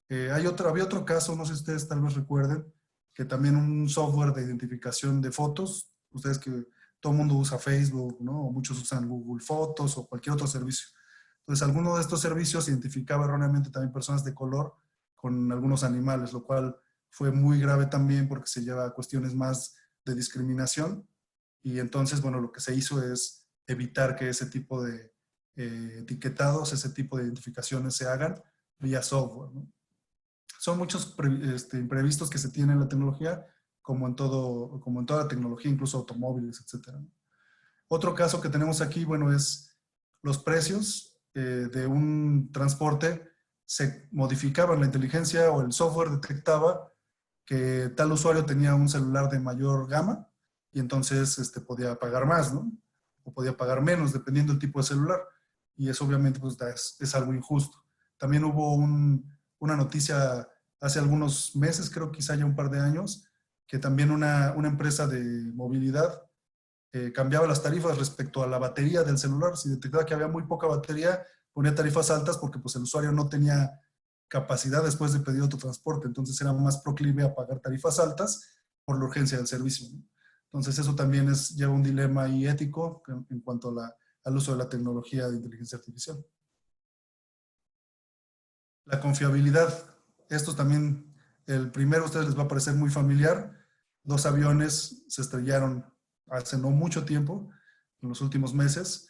Había otro caso, no sé si ustedes tal vez recuerden, que también un software de identificación de fotos, ustedes que todo el mundo usa Facebook, ¿no? O muchos usan Google Fotos o cualquier otro servicio. Entonces, alguno de estos servicios identificaba erróneamente también personas de color con algunos animales, lo cual fue muy grave también porque se lleva a cuestiones más de discriminación. Y entonces, bueno, lo que se hizo es evitar que ese tipo de etiquetados, ese tipo de identificaciones se hagan vía software, ¿no? Son muchos imprevistos que se tienen en la tecnología, como en toda la tecnología, incluso automóviles, etc. Otro caso que tenemos aquí, bueno, es los precios de un transporte se modificaban. La inteligencia o el software detectaba que tal usuario tenía un celular de mayor gama y entonces podía pagar más, ¿no? O podía pagar menos, dependiendo del tipo de celular. Y eso obviamente pues, es algo injusto. También hubo una noticia hace algunos meses, creo quizá ya un par de años, que también una empresa de movilidad cambiaba las tarifas respecto a la batería del celular. Si detectaba que había muy poca batería, ponía tarifas altas porque pues, el usuario no tenía capacidad después de pedir otro transporte. Entonces era más proclive a pagar tarifas altas por la urgencia del servicio, ¿no? Entonces eso también lleva un dilema ahí ético en cuanto al uso de la tecnología de inteligencia artificial. La confiabilidad. estos también, el primero a ustedes les va a parecer muy familiar. 2 aviones se estrellaron hace no mucho tiempo, en los últimos meses,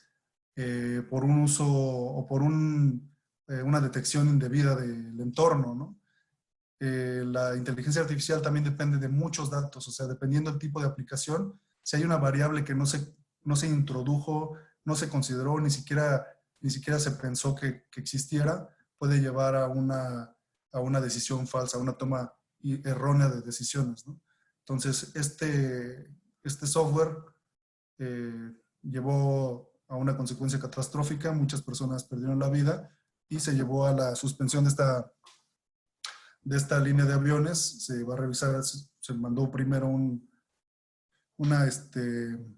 por un uso o por una detección indebida del entorno, ¿no? La inteligencia artificial también depende de muchos datos, o sea, dependiendo del tipo de aplicación, si hay una variable que no se introdujo, no se consideró, ni siquiera se pensó que existiera, puede llevar a una decisión falsa, a una toma errónea de decisiones, ¿no? Entonces, este software llevó a una consecuencia catastrófica, muchas personas perdieron la vida y se llevó a la suspensión de esta línea de aviones. Se va a revisar, se mandó primero una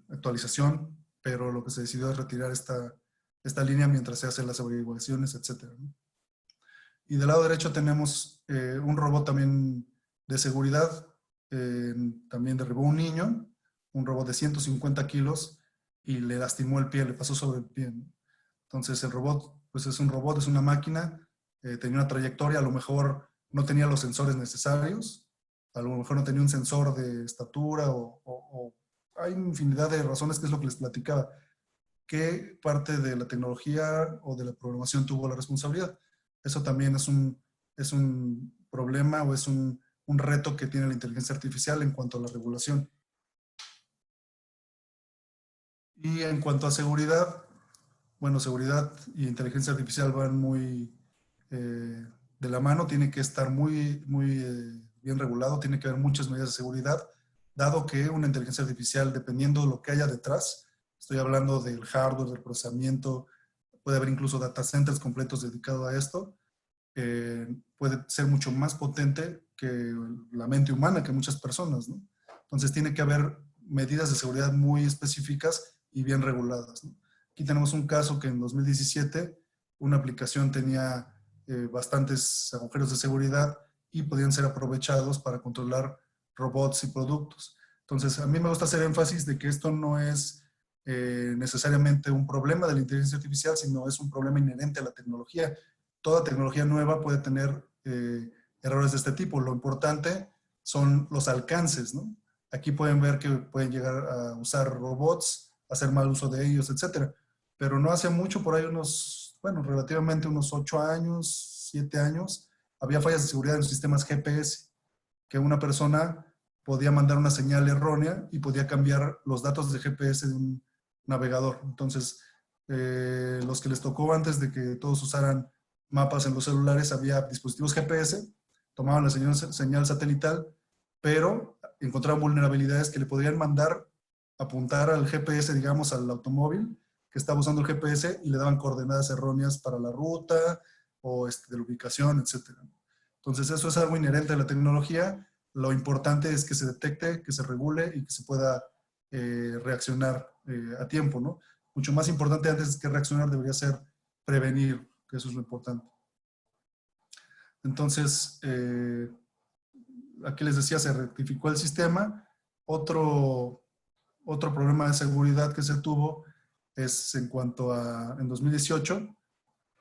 actualización, pero lo que se decidió es retirar esta línea mientras se hacen las averiguaciones, etc. Y del lado derecho tenemos un robot también de seguridad, también derribó un niño, un robot de 150 kilos, y le lastimó el pie, le pasó sobre el pie, ¿no? Entonces el robot, pues es un robot, es una máquina, tenía una trayectoria, a lo mejor no tenía los sensores necesarios, a lo mejor no tenía un sensor de estatura o hay infinidad de razones, que es lo que les platicaba. ¿Qué parte de la tecnología o de la programación tuvo la responsabilidad? Eso también es un problema o es un reto que tiene la inteligencia artificial en cuanto a la regulación. Y en cuanto a seguridad, bueno, seguridad y inteligencia artificial van muy de la mano, tiene que estar muy bien regulado, tiene que haber muchas medidas de seguridad, dado que una inteligencia artificial, dependiendo de lo que haya detrás, estoy hablando del hardware, del procesamiento, puede haber incluso data centers completos dedicados a esto, puede ser mucho más potente que la mente humana, que muchas personas, ¿no? Entonces tiene que haber medidas de seguridad muy específicas y bien reguladas, ¿no? Aquí tenemos un caso que en 2017 una aplicación tenía bastantes agujeros de seguridad y podían ser aprovechados para controlar robots y productos. Entonces, a mí me gusta hacer énfasis de que esto no es necesariamente un problema de la inteligencia artificial, sino es un problema inherente a la tecnología. Toda tecnología nueva puede tener errores de este tipo. Lo importante son los alcances, ¿no? Aquí pueden ver que pueden llegar a usar robots, hacer mal uso de ellos, etcétera. Pero no hace mucho, por ahí relativamente unos 8 años, 7 años, había fallas de seguridad en los sistemas GPS, que una persona podía mandar una señal errónea y podía cambiar los datos de GPS de un navegador. Entonces, los que les tocó antes de que todos usaran mapas en los celulares, había dispositivos GPS, tomaban la señal satelital, pero encontraban vulnerabilidades que le podrían mandar apuntar al GPS, digamos, al automóvil que estaba usando el GPS, y le daban coordenadas erróneas para la ruta o de la ubicación, etc. Entonces, eso es algo inherente a la tecnología. Lo importante es que se detecte, que se regule y que se pueda reaccionar a tiempo, ¿no? Mucho más importante antes que reaccionar debería ser prevenir, que eso es lo importante. Entonces, aquí les decía, se rectificó el sistema. Otro problema de seguridad que se tuvo es en cuanto a, en 2018,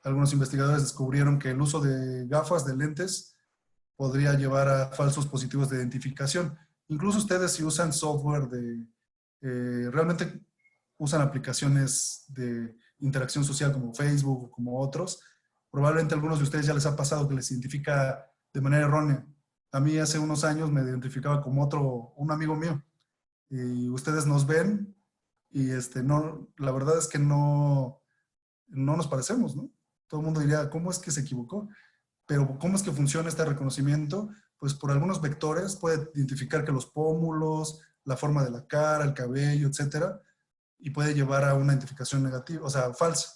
algunos investigadores descubrieron que el uso de gafas, de lentes, podría llevar a falsos positivos de identificación. Incluso ustedes, si usan software realmente usan aplicaciones de interacción social como Facebook o como otros, probablemente a algunos de ustedes ya les ha pasado que les identifica de manera errónea. A mí hace unos años me identificaba como un amigo mío. Y ustedes nos ven y no, la verdad es que no nos parecemos, ¿no? Todo el mundo diría, ¿cómo es que se equivocó? Pero ¿cómo es que funciona este reconocimiento? Pues por algunos vectores puede identificar que los pómulos, la forma de la cara, el cabello, etcétera, y puede llevar a una identificación negativa, o sea, falsa.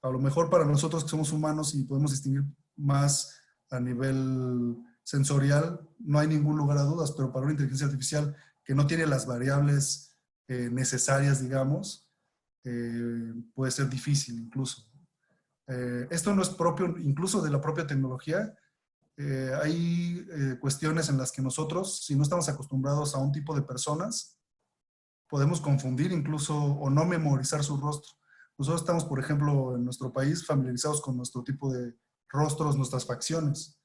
A lo mejor para nosotros que somos humanos y podemos distinguir más a nivel sensorial, no hay ningún lugar a dudas, pero para una inteligencia artificial que no tiene las variables necesarias, digamos, puede ser difícil incluso. Esto no es propio incluso de la propia tecnología. Hay cuestiones en las que nosotros, si no estamos acostumbrados a un tipo de personas, podemos confundir incluso o no memorizar su rostro. Nosotros estamos, por ejemplo, en nuestro país familiarizados con nuestro tipo de rostros, nuestras facciones,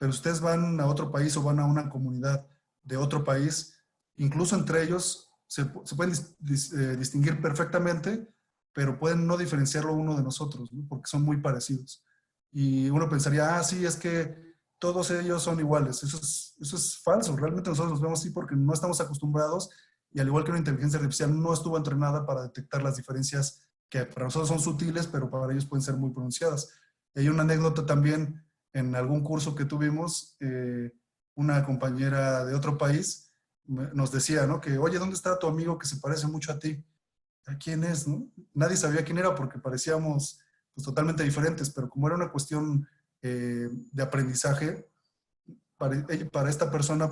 pero ustedes van a otro país o van a una comunidad de otro país, incluso entre ellos se pueden distinguir perfectamente, pero pueden no diferenciarlo uno de nosotros, ¿no? Porque son muy parecidos. Y uno pensaría, ah, sí, es que todos ellos son iguales. Eso es falso. Realmente nosotros los vemos así porque no estamos acostumbrados y al igual que una inteligencia artificial no estuvo entrenada para detectar las diferencias que para nosotros son sutiles, pero para ellos pueden ser muy pronunciadas. Hay una anécdota también en algún curso que tuvimos, una compañera de otro país nos decía, ¿no? Que, oye, ¿dónde está tu amigo que se parece mucho a ti? ¿A quién es, no? Nadie sabía quién era porque parecíamos pues, totalmente diferentes, pero como era una cuestión de aprendizaje, para esta persona,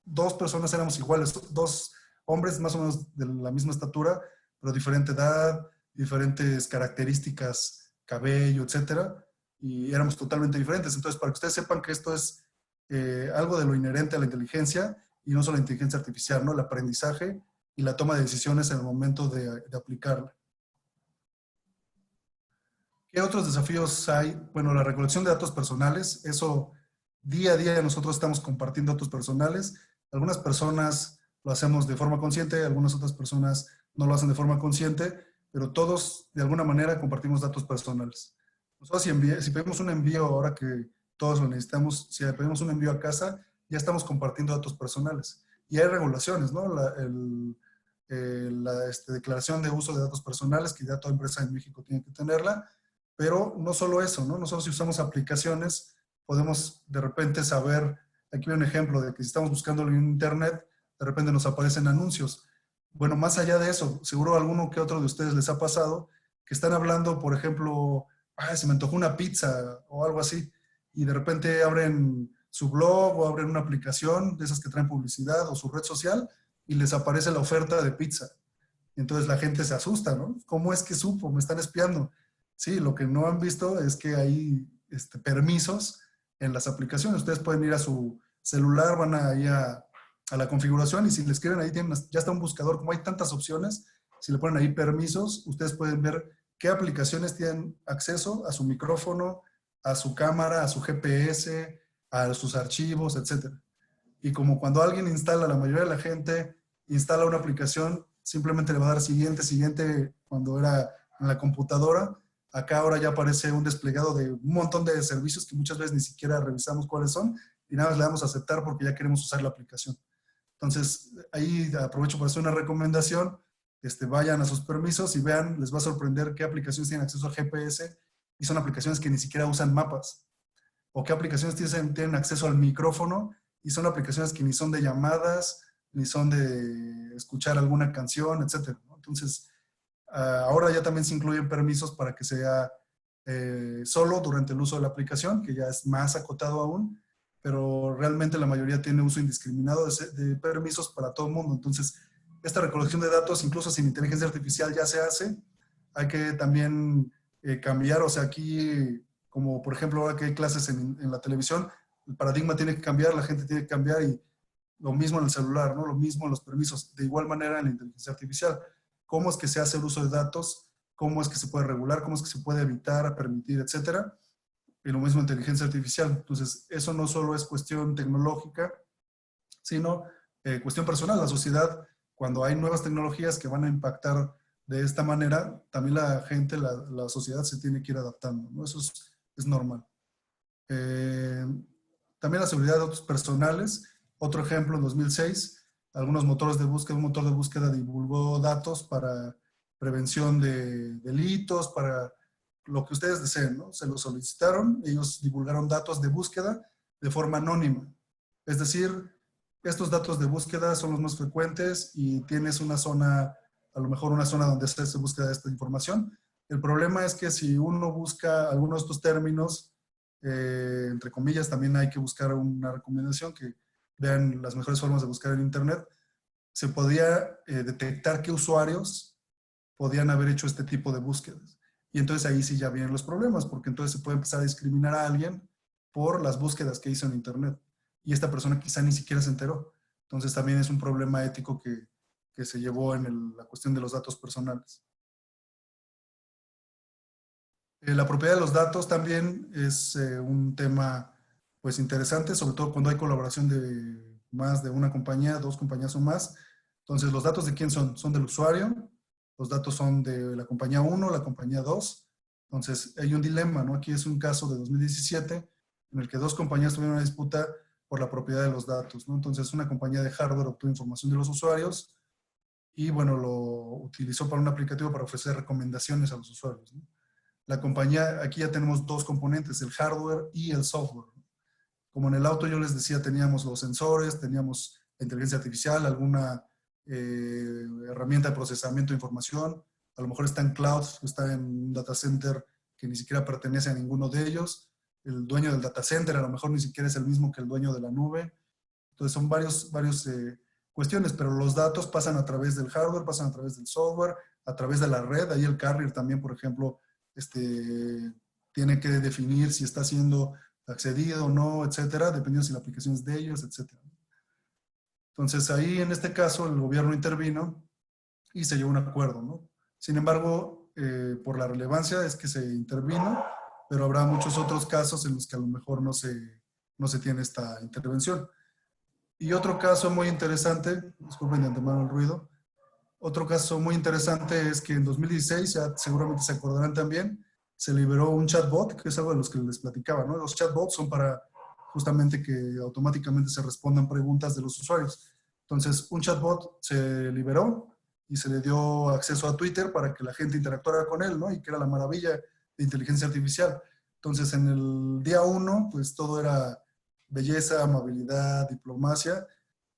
dos personas éramos iguales, dos hombres más o menos de la misma estatura, pero diferente edad, diferentes características, cabello, etcétera, y éramos totalmente diferentes. Entonces, para que ustedes sepan que esto es algo de lo inherente a la inteligencia, y no solo la inteligencia artificial, ¿no? El aprendizaje y la toma de decisiones en el momento de aplicarla. ¿Qué otros desafíos hay? Bueno, la recolección de datos personales, eso día a día nosotros estamos compartiendo datos personales. Algunas personas lo hacemos de forma consciente, algunas otras personas no lo hacen de forma consciente, pero todos de alguna manera compartimos datos personales. Nosotros si pedimos un envío, ahora que todos lo necesitamos, si pedimos un envío a casa, ya estamos compartiendo datos personales. Y hay regulaciones, ¿no? La declaración de uso de datos personales, que ya toda empresa en México tiene que tenerla, pero no solo eso, ¿no? Nosotros si usamos aplicaciones, podemos de repente saber, aquí hay un ejemplo de que si estamos buscándolo en internet, de repente nos aparecen anuncios. Bueno, más allá de eso, seguro a alguno que otro de ustedes les ha pasado que están hablando, por ejemplo, se me antojó una pizza o algo así, y de repente abren su blog o abren una aplicación de esas que traen publicidad o su red social y les aparece la oferta de pizza. Entonces la gente se asusta, ¿no? ¿Cómo es que supo? Me están espiando. Sí, lo que no han visto es que hay permisos en las aplicaciones. Ustedes pueden ir a su celular, van ahí a la configuración y si le escriben ahí, ya está un buscador. Como hay tantas opciones, si le ponen ahí permisos, ustedes pueden ver qué aplicaciones tienen acceso a su micrófono, a su cámara, a su GPS, a sus archivos, etc. Y como cuando alguien instala, la mayoría de la gente instala una aplicación, simplemente le va a dar siguiente, siguiente, cuando era en la computadora. Acá ahora ya aparece un desplegado de un montón de servicios que muchas veces ni siquiera revisamos cuáles son y nada más le damos a aceptar porque ya queremos usar la aplicación. Entonces, ahí aprovecho para hacer una recomendación. Vayan a sus permisos y vean, les va a sorprender qué aplicaciones tienen acceso al GPS y son aplicaciones que ni siquiera usan mapas. O qué aplicaciones tienen acceso al micrófono y son aplicaciones que ni son de llamadas, ni son de escuchar alguna canción, etc. ¿no? Entonces, ahora ya también se incluyen permisos para que sea solo durante el uso de la aplicación, que ya es más acotado aún, pero realmente la mayoría tiene uso indiscriminado de permisos para todo el mundo. Entonces, esta recolección de datos, incluso sin inteligencia artificial, ya se hace. Hay que también cambiar, o sea, aquí, como por ejemplo ahora que hay clases en la televisión, el paradigma tiene que cambiar, la gente tiene que cambiar y lo mismo en el celular, ¿no? Lo mismo en los permisos, de igual manera en la inteligencia artificial. ¿Cómo es que se hace el uso de datos? ¿Cómo es que se puede regular? ¿Cómo es que se puede evitar, permitir, etcétera? Y lo mismo en inteligencia artificial. Entonces, eso no solo es cuestión tecnológica, sino cuestión personal. La sociedad, cuando hay nuevas tecnologías que van a impactar de esta manera, también la gente, la sociedad se tiene que ir adaptando, ¿no? Eso es normal. También la seguridad de datos personales. Otro ejemplo, en 2006, algunos motores de búsqueda, un motor de búsqueda divulgó datos para prevención de delitos, para lo que ustedes deseen, ¿no? Se lo solicitaron, ellos divulgaron datos de búsqueda de forma anónima. Es decir, estos datos de búsqueda son los más frecuentes y tienes una zona, a lo mejor una zona donde se busca esta información. El problema es que si uno busca algunos de estos términos, entre comillas, también hay que buscar una recomendación que vean las mejores formas de buscar en Internet. Se podía detectar qué usuarios podían haber hecho este tipo de búsquedas. Y entonces ahí sí ya vienen los problemas, porque entonces se puede empezar a discriminar a alguien por las búsquedas que hizo en Internet. Y esta persona quizá ni siquiera se enteró. Entonces también es un problema ético que se llevó en la cuestión de los datos personales. La propiedad de los datos también es un tema pues interesante, sobre todo cuando hay colaboración de más de una compañía, 2 compañías o más. Entonces, ¿los datos de quién son? Son del usuario, los datos son de la compañía 1, la compañía 2. Entonces, hay un dilema, ¿no? Aquí es un caso de 2017 en el que 2 compañías tuvieron una disputa por la propiedad de los datos, ¿no? Entonces, una compañía de hardware obtuvo información de los usuarios y, bueno, lo utilizó para un aplicativo para ofrecer recomendaciones a los usuarios, ¿no? La compañía, aquí ya tenemos 2 componentes, el hardware y el software. Como en el auto yo les decía, teníamos los sensores, teníamos la inteligencia artificial, alguna herramienta de procesamiento de información, a lo mejor está en cloud, está en un data center que ni siquiera pertenece a ninguno de ellos, el dueño del data center a lo mejor ni siquiera es el mismo que el dueño de la nube. Entonces son varias cuestiones, pero los datos pasan a través del hardware, pasan a través del software, a través de la red. Ahí el carrier también, por ejemplo, tiene que definir si está siendo accedido o no, etcétera, dependiendo si la aplicación es de ellos, etcétera. Entonces ahí en este caso el gobierno intervino y se llegó a un acuerdo, ¿no? Sin embargo, por la relevancia es que se intervino, pero habrá muchos otros casos en los que a lo mejor no se tiene esta intervención. Y otro caso muy interesante, disculpen de antemano el ruido, otro caso muy interesante es que en 2016, ya seguramente se acordarán también, se liberó un chatbot, que es algo de los que les platicaba, ¿no? Los chatbots son para justamente que automáticamente se respondan preguntas de los usuarios. Entonces, un chatbot se liberó y se le dio acceso a Twitter para que la gente interactuara con él, ¿no? Y que era la maravilla de inteligencia artificial. Entonces, en el día 1, pues todo era belleza, amabilidad, diplomacia,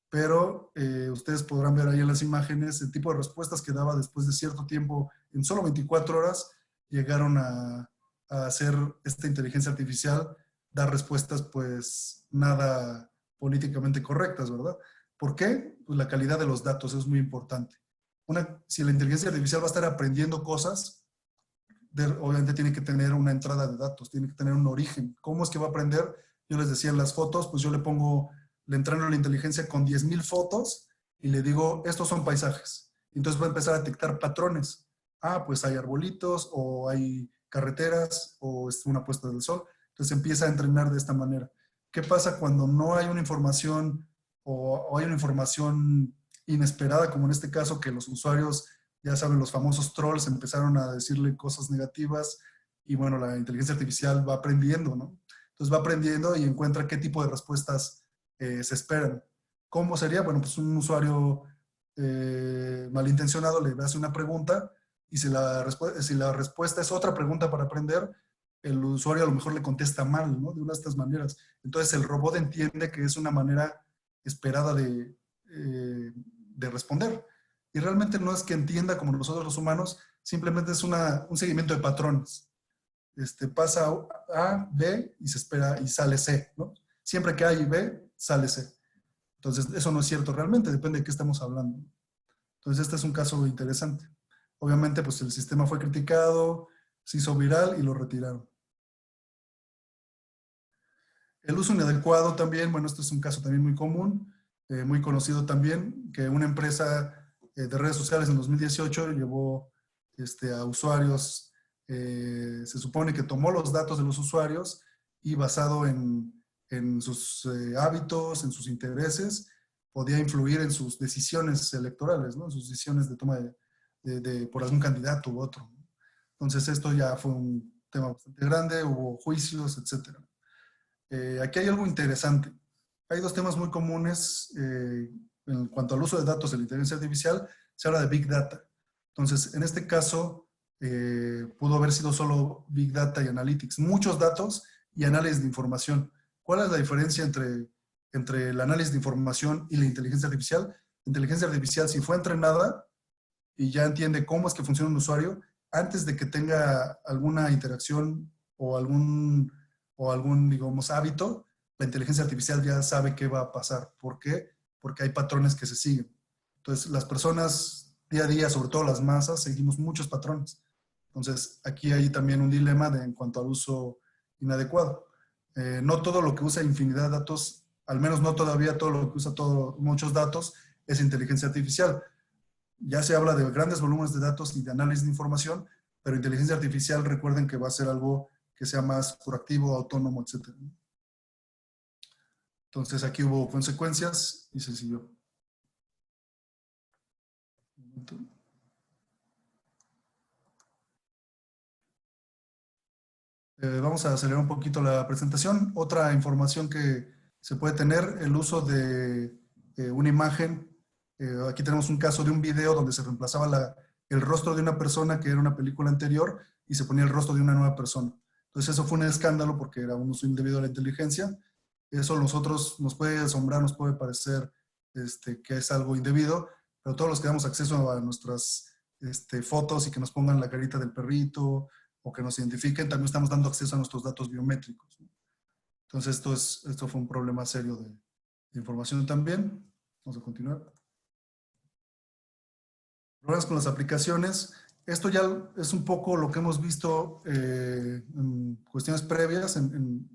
pero ustedes podrán ver ahí en las imágenes el tipo de respuestas que daba después de cierto tiempo, en solo 24 horas, llegaron a hacer esta inteligencia artificial, dar respuestas pues nada políticamente correctas, ¿verdad? ¿Por qué? Pues la calidad de los datos es muy importante. Si la inteligencia artificial va a estar aprendiendo cosas, obviamente tiene que tener una entrada de datos, tiene que tener un origen. ¿Cómo es que va a aprender? Yo les decía en las fotos, pues yo le entreno a la inteligencia con 10,000 fotos y le digo, estos son paisajes. Entonces va a empezar a detectar patrones. Ah, pues hay arbolitos o hay carreteras o es una puesta del sol. Entonces empieza a entrenar de esta manera. ¿Qué pasa cuando no hay una información o hay una información inesperada, como en este caso que los usuarios, ya saben, los famosos trolls empezaron a decirle cosas negativas y bueno, la inteligencia artificial va aprendiendo, ¿no? Entonces va aprendiendo y encuentra qué tipo de respuestas se esperan. ¿Cómo sería? Bueno, pues un usuario malintencionado le hace una pregunta y si la respuesta es otra pregunta para aprender, el usuario a lo mejor le contesta mal, ¿no? De una de estas maneras. Entonces el robot entiende que es una manera esperada de responder. Y realmente no es que entienda como nosotros los humanos, simplemente es un seguimiento de patrones. Pasa A, B y se espera y sale C, ¿no? Siempre que A y B, sale C. Entonces, eso no es cierto realmente, depende de qué estamos hablando. Entonces, este es un caso interesante. Obviamente, pues el sistema fue criticado, se hizo viral y lo retiraron. El uso inadecuado también, bueno, este es un caso también muy común, muy conocido también, que una empresa de redes sociales en 2018 llevó a usuarios, se supone que tomó los datos de los usuarios y basado en sus hábitos, en sus intereses, podía influir en sus decisiones electorales, ¿no? En sus decisiones de toma por algún candidato u otro, ¿no? Entonces esto ya fue un tema bastante grande, hubo juicios, etc. Aquí hay algo interesante. Hay 2 temas muy comunes en cuanto al uso de datos de la inteligencia artificial. Se habla de Big Data. Entonces, en este caso, pudo haber sido solo Big Data y Analytics. Muchos datos y análisis de información. ¿Cuál es la diferencia entre el análisis de información y la inteligencia artificial? La inteligencia artificial, si fue entrenada y ya entiende cómo es que funciona un usuario, antes de que tenga alguna interacción o algún, digamos, hábito, la inteligencia artificial ya sabe qué va a pasar. ¿Por qué? Porque hay patrones que se siguen. Entonces, las personas día a día, sobre todo las masas, seguimos muchos patrones. Entonces, aquí hay también un dilema en cuanto al uso inadecuado. No todo lo que usa infinidad de datos, al menos no todavía todo lo que usa muchos datos, es inteligencia artificial. Ya se habla de grandes volúmenes de datos y de análisis de información, pero inteligencia artificial, recuerden que va a ser algo que sea más proactivo, autónomo, etc. Entonces aquí hubo consecuencias y se siguió. Vamos a acelerar un poquito la presentación. Otra información que se puede tener, el uso de una imagen. Aquí tenemos un caso de un video donde se reemplazaba el rostro de una persona que era una película anterior y se ponía el rostro de una nueva persona. Entonces eso fue un escándalo porque era un uso indebido de la inteligencia. Eso a nosotros nos puede asombrar, nos puede parecer que es algo indebido, pero todos los que damos acceso a nuestras fotos y que nos pongan la carita del perrito o que nos identifiquen, también estamos dando acceso a nuestros datos biométricos, ¿no? Entonces esto fue un problema serio de información también. Vamos a continuar. Problemas con las aplicaciones. Esto ya es un poco lo que hemos visto en cuestiones previas, en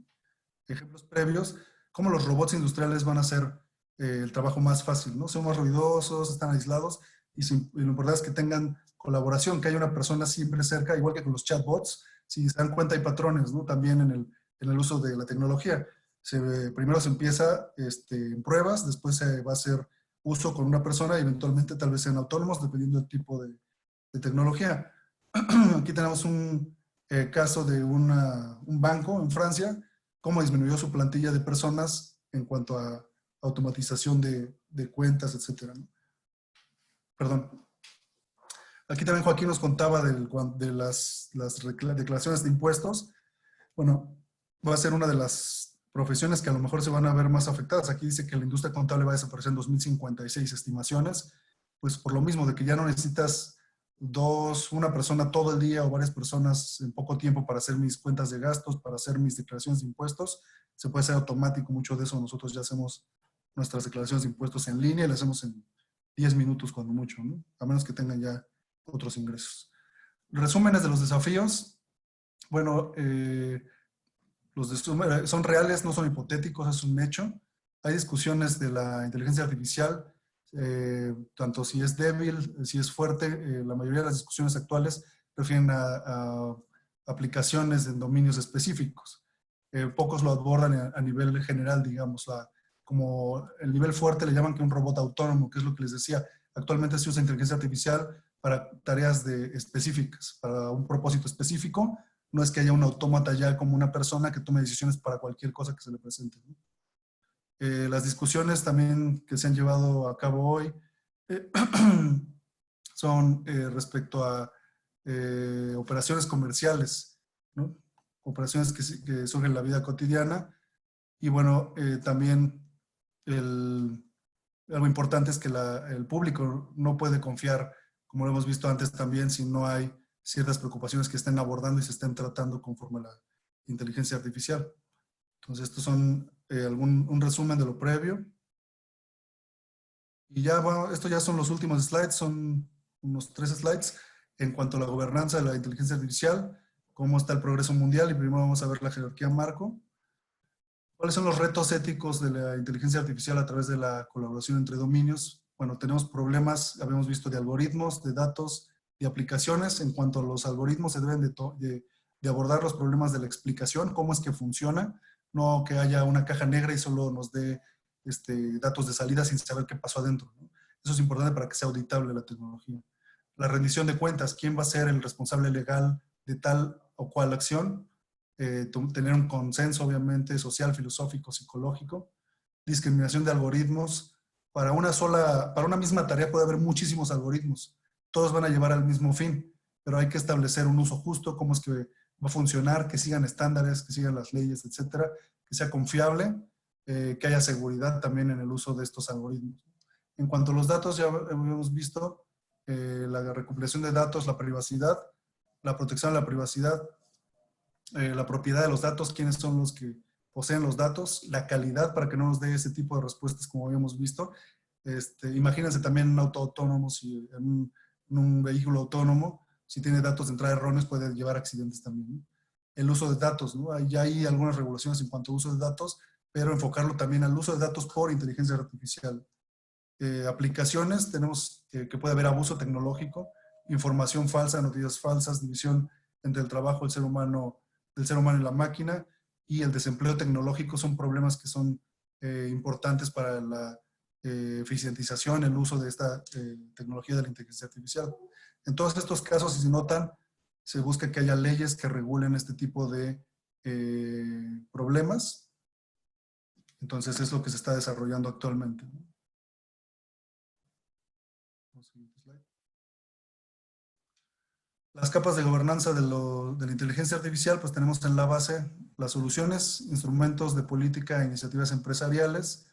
ejemplos previos, cómo los robots industriales van a hacer el trabajo más fácil, ¿no? Son más ruidosos, están aislados y lo importante es que tengan colaboración, que haya una persona siempre cerca, igual que con los chatbots. Si se dan cuenta hay patrones, ¿no? También en el uso de la tecnología. Primero se empieza en pruebas, después se va a hacer uso con una persona y eventualmente tal vez sean autónomos dependiendo del tipo de tecnología. Aquí tenemos un caso de un banco en Francia, cómo disminuyó su plantilla de personas en cuanto a automatización de cuentas, etcétera, ¿no? Perdón. Aquí también Joaquín nos contaba de las declaraciones de impuestos. Bueno, va a ser una de las profesiones que a lo mejor se van a ver más afectadas. Aquí dice que la industria contable va a desaparecer en 2056 estimaciones, pues por lo mismo de que ya no necesitas una persona todo el día o varias personas en poco tiempo para hacer mis cuentas de gastos, para hacer mis declaraciones de impuestos. Se puede hacer automático, mucho de eso nosotros ya hacemos nuestras declaraciones de impuestos en línea y las hacemos en 10 minutos cuando mucho, ¿no? A menos que tengan ya otros ingresos. Resúmenes de los desafíos. Bueno, son reales, no son hipotéticos, es un hecho. Hay discusiones de la inteligencia artificial, tanto si es débil, si es fuerte. La mayoría de las discusiones actuales refieren a aplicaciones en dominios específicos. Pocos lo abordan a nivel general, digamos. Como el nivel fuerte le llaman que un robot autónomo, que es lo que les decía. Actualmente se usa inteligencia artificial para tareas específicas, para un propósito específico. No es que haya un autómata ya como una persona que tome decisiones para cualquier cosa que se le presente, ¿no? Las discusiones también que se han llevado a cabo hoy son respecto a operaciones comerciales, ¿no? Operaciones que surgen en la vida cotidiana. Y bueno, también algo importante es que el público no puede confiar, como lo hemos visto antes también, si no hay ciertas preocupaciones que estén abordando y se estén tratando conforme a la inteligencia artificial. Entonces, estos son un resumen de lo previo. Y ya, bueno, estos ya son los últimos slides, son unos 3 slides en cuanto a la gobernanza de la inteligencia artificial, cómo está el progreso mundial, y primero vamos a ver la jerarquía marco. ¿Cuáles son los retos éticos de la inteligencia artificial a través de la colaboración entre dominios? Bueno, tenemos problemas, habíamos visto, de algoritmos, de datos, de aplicaciones. En cuanto a los algoritmos, se deben de abordar los problemas de la explicación, cómo es que funciona, no que haya una caja negra y solo nos dé datos de salida sin saber qué pasó adentro, ¿no? Eso es importante para que sea auditable la tecnología. La rendición de cuentas, ¿quién va a ser el responsable legal de tal o cual acción? Tener un consenso, obviamente, social, filosófico, psicológico. Discriminación de algoritmos. Para una misma tarea puede haber muchísimos algoritmos. Todos van a llevar al mismo fin, pero hay que establecer un uso justo, cómo es que va a funcionar, que sigan estándares, que sigan las leyes, etcétera, que sea confiable, que haya seguridad también en el uso de estos algoritmos. En cuanto a los datos, ya hemos visto la recopilación de datos, la privacidad, la protección de la privacidad, la propiedad de los datos, quiénes son los que poseen los datos, la calidad para que no nos dé ese tipo de respuestas como habíamos visto. Imagínense también un auto autónomo, si en un vehículo autónomo, si tiene datos de entrada erróneos puede llevar accidentes también, ¿no? El uso de datos, ¿no? Ya hay algunas regulaciones en cuanto a uso de datos, pero enfocarlo también al uso de datos por inteligencia artificial. Aplicaciones, tenemos que puede haber abuso tecnológico, información falsa, noticias falsas, división entre el trabajo del ser humano y la máquina, y el desempleo tecnológico son problemas que son importantes para la eficientización, el uso de esta tecnología de la inteligencia artificial. En todos estos casos, si se notan, se busca que haya leyes que regulen este tipo de problemas. Entonces es lo que se está desarrollando actualmente. Las capas de gobernanza de la inteligencia artificial, pues tenemos en la base las soluciones, instrumentos de política e iniciativas empresariales.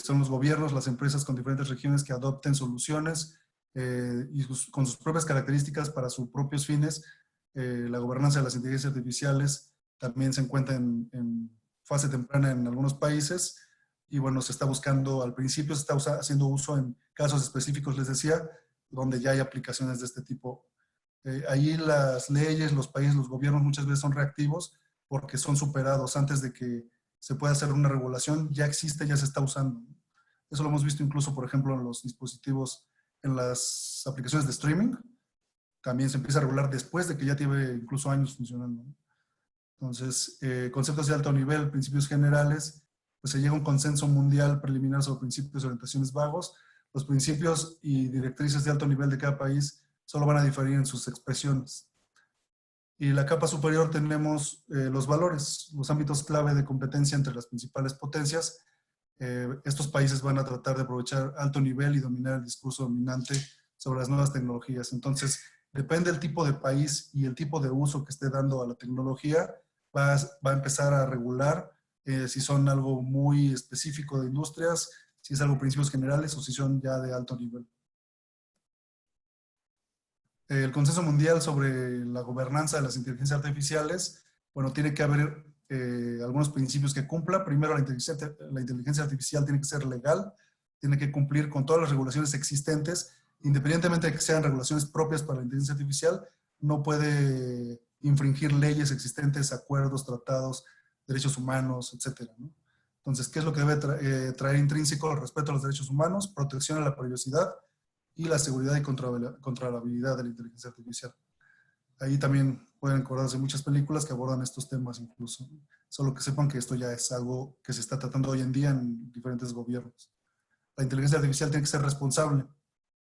Son los gobiernos, las empresas con diferentes regiones que adopten soluciones y con sus propias características para sus propios fines. La gobernanza de las inteligencias artificiales también se encuentra en fase temprana en algunos países y bueno, se está buscando, al principio se está haciendo uso en casos específicos, les decía, donde ya hay aplicaciones de este tipo. Ahí las leyes, los países, los gobiernos muchas veces son reactivos porque son superados antes de que se pueda hacer una regulación, ya existe, ya se está usando. Eso lo hemos visto incluso, por ejemplo, en los dispositivos, en las aplicaciones de streaming. También se empieza a regular después de que ya tiene incluso años funcionando. Entonces, conceptos de alto nivel, principios generales, pues se llega a un consenso mundial preliminar sobre principios y orientaciones vagos. Los principios y directrices de alto nivel de cada país solo van a diferir en sus expresiones. Y la capa superior tenemos los valores, los ámbitos clave de competencia entre las principales potencias. Estos países van a tratar de aprovechar alto nivel y dominar el discurso dominante sobre las nuevas tecnologías. Entonces, depende del tipo de país y el tipo de uso que esté dando a la tecnología, va a empezar a regular si son algo muy específico de industrias, si es algo principios generales o si son ya de alto nivel. El consenso mundial sobre la gobernanza de las inteligencias artificiales, bueno, tiene que haber algunos principios que cumpla. Primero, la inteligencia artificial tiene que ser legal, tiene que cumplir con todas las regulaciones existentes, independientemente de que sean regulaciones propias para la inteligencia artificial, no puede infringir leyes existentes, acuerdos, tratados, derechos humanos, etcétera, ¿no? Entonces, ¿qué es lo que debe traer intrínseco? El respeto a los derechos humanos, protección a la privacidad y la seguridad y controlabilidad de la inteligencia artificial. Ahí también pueden acordarse muchas películas que abordan estos temas incluso. Solo que sepan que esto ya es algo que se está tratando hoy en día en diferentes gobiernos. La inteligencia artificial tiene que ser responsable.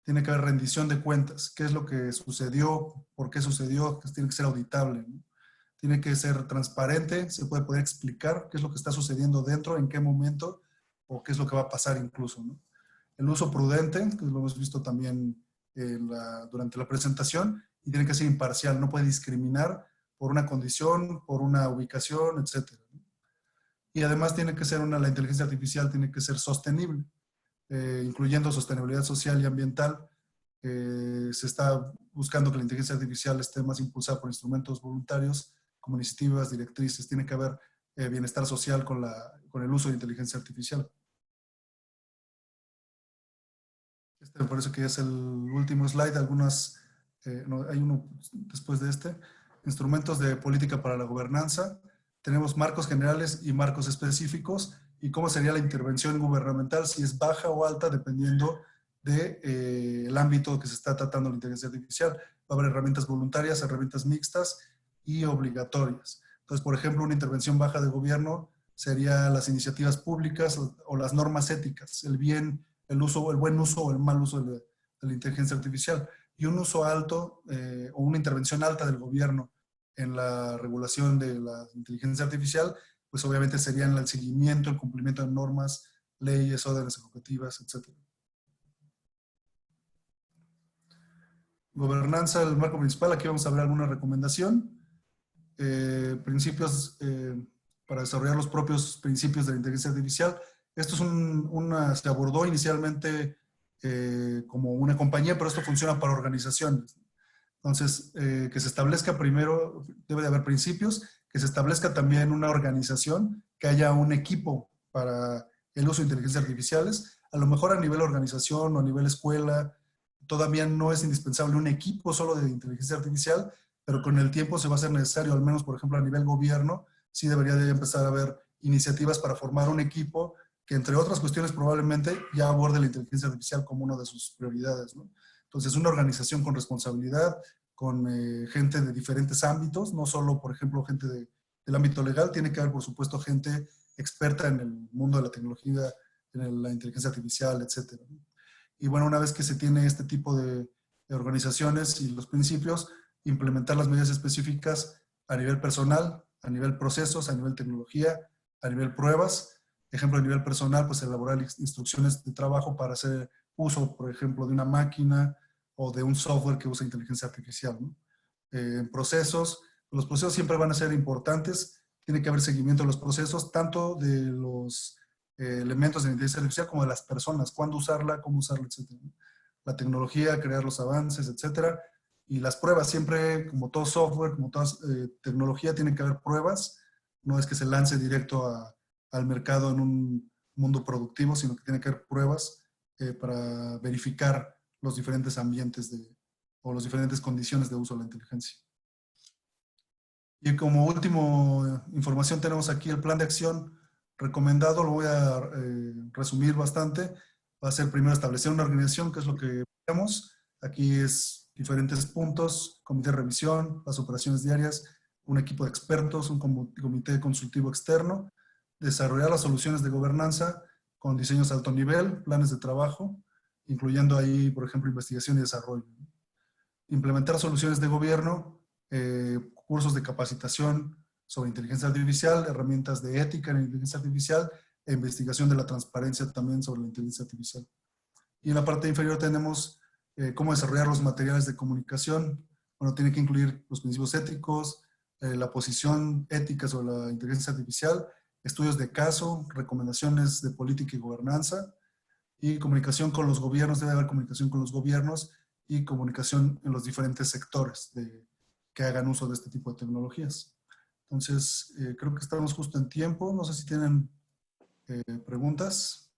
Tiene que haber rendición de cuentas. ¿Qué es lo que sucedió? ¿Por qué sucedió? Tiene que ser auditable, ¿no? Tiene que ser transparente. Se puede poder explicar qué es lo que está sucediendo dentro, en qué momento, o qué es lo que va a pasar incluso, ¿no? El uso prudente, que lo hemos visto también durante la presentación, y tiene que ser imparcial, no puede discriminar por una condición, por una ubicación, etc. Y además tiene que ser la inteligencia artificial tiene que ser sostenible, incluyendo sostenibilidad social y ambiental. Se está buscando que la inteligencia artificial esté más impulsada por instrumentos voluntarios, como iniciativas, directrices. Tiene que haber bienestar social con el uso de inteligencia artificial. Este me parece que es el último slide. No, hay uno después de este. Instrumentos de política para la gobernanza. Tenemos marcos generales y marcos específicos. Y cómo sería la intervención gubernamental, si es baja o alta, dependiendo del ámbito que se está tratando la inteligencia artificial. Va a haber herramientas voluntarias, herramientas mixtas y obligatorias. Entonces, por ejemplo, una intervención baja de gobierno serían las iniciativas públicas o las normas éticas, el buen uso o el mal uso de la inteligencia artificial. Y un uso alto o una intervención alta del gobierno en la regulación de la inteligencia artificial, pues obviamente serían el seguimiento, el cumplimiento de normas, leyes, órdenes ejecutivas, etc. Gobernanza del marco principal. Aquí vamos a ver alguna recomendación. Principios para desarrollar los propios principios de la inteligencia artificial. Esto es se abordó inicialmente como una compañía, pero esto funciona para organizaciones. Entonces, que se establezca primero, debe de haber principios, que se establezca también una organización, que haya un equipo para el uso de inteligencias artificiales. A lo mejor a nivel organización o a nivel escuela, todavía no es indispensable un equipo solo de inteligencia artificial, pero con el tiempo se va a hacer necesario, al menos, por ejemplo, a nivel gobierno, sí debería de empezar a haber iniciativas para formar un equipo que, entre otras cuestiones, probablemente ya aborde la inteligencia artificial como una de sus prioridades, ¿no? Entonces, una organización con responsabilidad, con gente de diferentes ámbitos, no solo, por ejemplo, gente del ámbito legal, tiene que haber, por supuesto, gente experta en el mundo de la tecnología, en la inteligencia artificial, etc. Y bueno, una vez que se tiene este tipo de organizaciones y los principios, implementar las medidas específicas a nivel personal, a nivel procesos, a nivel tecnología, a nivel pruebas. Ejemplo, a nivel personal, pues elaborar instrucciones de trabajo para hacer uso, por ejemplo, de una máquina o de un software que usa inteligencia artificial, ¿no? En procesos, los procesos siempre van a ser importantes, tiene que haber seguimiento de los procesos, tanto de los elementos de inteligencia artificial como de las personas, cuándo usarla, cómo usarla, etc. La tecnología, crear los avances, etcétera. Y las pruebas siempre, como todo software, como toda tecnología, tiene que haber pruebas. No es que se lance directo al mercado en un mundo productivo, sino que tiene que haber pruebas para verificar los diferentes ambientes o las diferentes condiciones de uso de la inteligencia. Y como último información tenemos aquí el plan de acción recomendado, lo voy a resumir bastante. Va a ser primero establecer una organización, que es lo que vemos. Aquí es diferentes puntos, comité de revisión, las operaciones diarias, un equipo de expertos, un comité consultivo externo, desarrollar las soluciones de gobernanza con diseños de alto nivel, planes de trabajo, incluyendo ahí, por ejemplo, investigación y desarrollo. Implementar soluciones de gobierno, cursos de capacitación sobre inteligencia artificial, herramientas de ética en inteligencia artificial e investigación de la transparencia también sobre la inteligencia artificial. Y en la parte inferior tenemos cómo desarrollar los materiales de comunicación. Bueno, tiene que incluir los principios éticos, la posición ética sobre la inteligencia artificial, estudios de caso, recomendaciones de política y gobernanza, y comunicación con los gobiernos, debe haber comunicación con los gobiernos y comunicación en los diferentes sectores que hagan uso de este tipo de tecnologías. Entonces, creo que estamos justo en tiempo. No sé si tienen preguntas.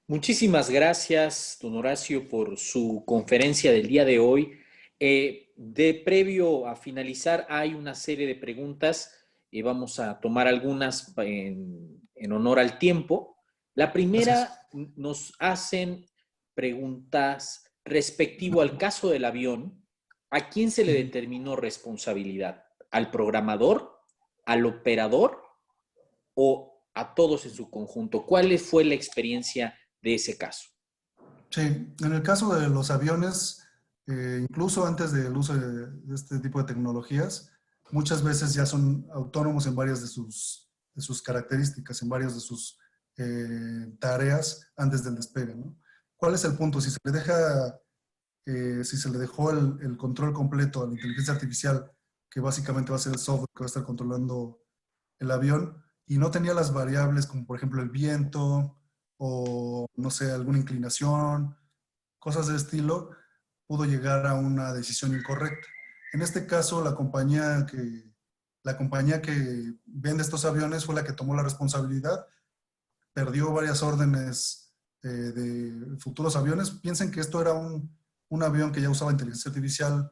Muchísimas gracias, don Horacio, por su conferencia del día de hoy. Previo a finalizar, hay una serie de preguntas y vamos a tomar algunas en honor al tiempo. La primera, nos hacen preguntas respectivo al caso del avión. ¿A quién se le determinó responsabilidad? ¿Al programador? ¿Al operador? ¿O a todos en su conjunto? ¿Cuál fue la experiencia de ese caso?
Sí, en el caso de los aviones, incluso antes del uso de este tipo de tecnologías, muchas veces ya son autónomos en varias de sus características, en varias de sus tareas antes del despegue, ¿no? ¿Cuál es el punto? Si se le dejó el control completo a la inteligencia artificial, que básicamente va a ser el software que va a estar controlando el avión, y no tenía las variables como por ejemplo el viento o no sé, alguna inclinación, cosas de estilo, pudo llegar a una decisión incorrecta. En este caso, la compañía que vende estos aviones fue la que tomó la responsabilidad, perdió varias órdenes de futuros aviones. Piensen que esto era un avión que ya usaba inteligencia artificial,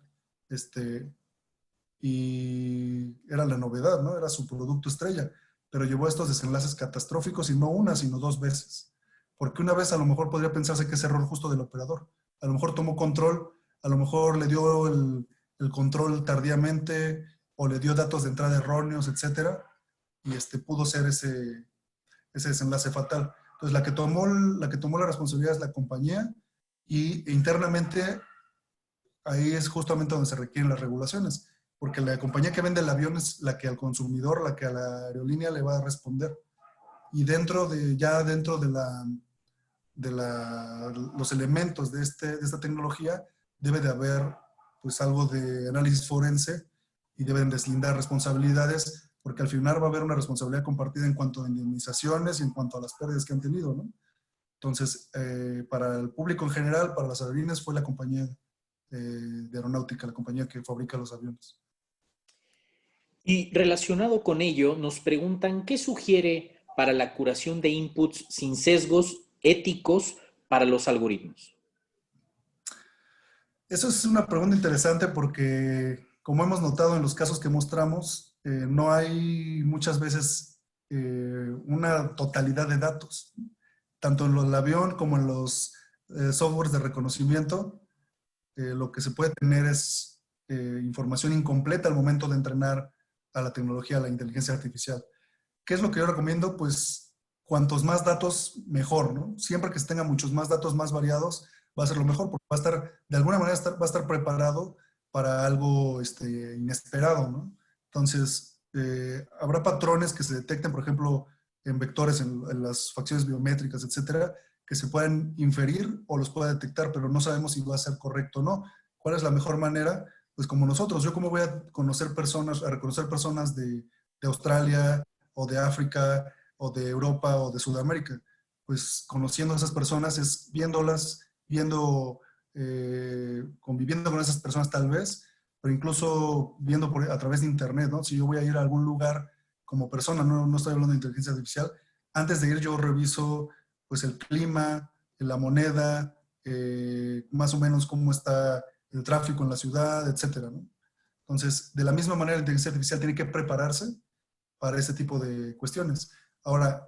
y era la novedad, ¿no? Era su producto estrella, pero llevó a estos desenlaces catastróficos, y no una, sino dos veces. Porque una vez a lo mejor podría pensarse que es error justo del operador. A lo mejor tomó control, a lo mejor le dio el control tardíamente, o le dio datos de entrada erróneos, etcétera, y pudo ser ese desenlace fatal. Entonces, la que tomó la responsabilidad es la compañía, y internamente ahí es justamente donde se requieren las regulaciones, porque la compañía que vende el avión es la que al consumidor, la que a la aerolínea le va a responder. Y dentro de los elementos de esta tecnología debe de haber pues algo de análisis forense, y deben deslindar responsabilidades, porque al final va a haber una responsabilidad compartida en cuanto a indemnizaciones y en cuanto a las pérdidas que han tenido, ¿no? Entonces, para el público en general, para las aerolíneas, fue la compañía de aeronáutica, la compañía que fabrica los aviones.
Y relacionado con ello, nos preguntan qué sugiere para la curación de inputs sin sesgos éticos para los algoritmos.
Eso es una pregunta interesante porque, como hemos notado en los casos que mostramos, no hay muchas veces una totalidad de datos. Tanto en el avión como en los softwares de reconocimiento, lo que se puede tener es información incompleta al momento de entrenar a la tecnología, a la inteligencia artificial. ¿Qué es lo que yo recomiendo? Pues cuantos más datos, mejor, ¿no? Siempre que se tenga muchos más datos más variados, va a ser lo mejor, porque va a estar, de alguna manera, va a estar preparado para algo inesperado, ¿no? Entonces, habrá patrones que se detecten, por ejemplo, en vectores, en las facciones biométricas, etcétera, que se puedan inferir o los pueda detectar, pero no sabemos si va a ser correcto o no. ¿Cuál es la mejor manera? Pues como nosotros. Yo cómo voy a conocer personas, a reconocer personas de Australia o de África o de Europa o de Sudamérica. Pues conociendo a esas personas es viéndolas, conviviendo con esas personas tal vez, pero incluso viendo a través de internet, ¿no? Si yo voy a ir a algún lugar como persona, no estoy hablando de inteligencia artificial, antes de ir yo reviso pues el clima, la moneda, más o menos cómo está el tráfico en la ciudad, etcétera, ¿no? Entonces, de la misma manera, la inteligencia artificial tiene que prepararse para ese tipo de cuestiones. Ahora,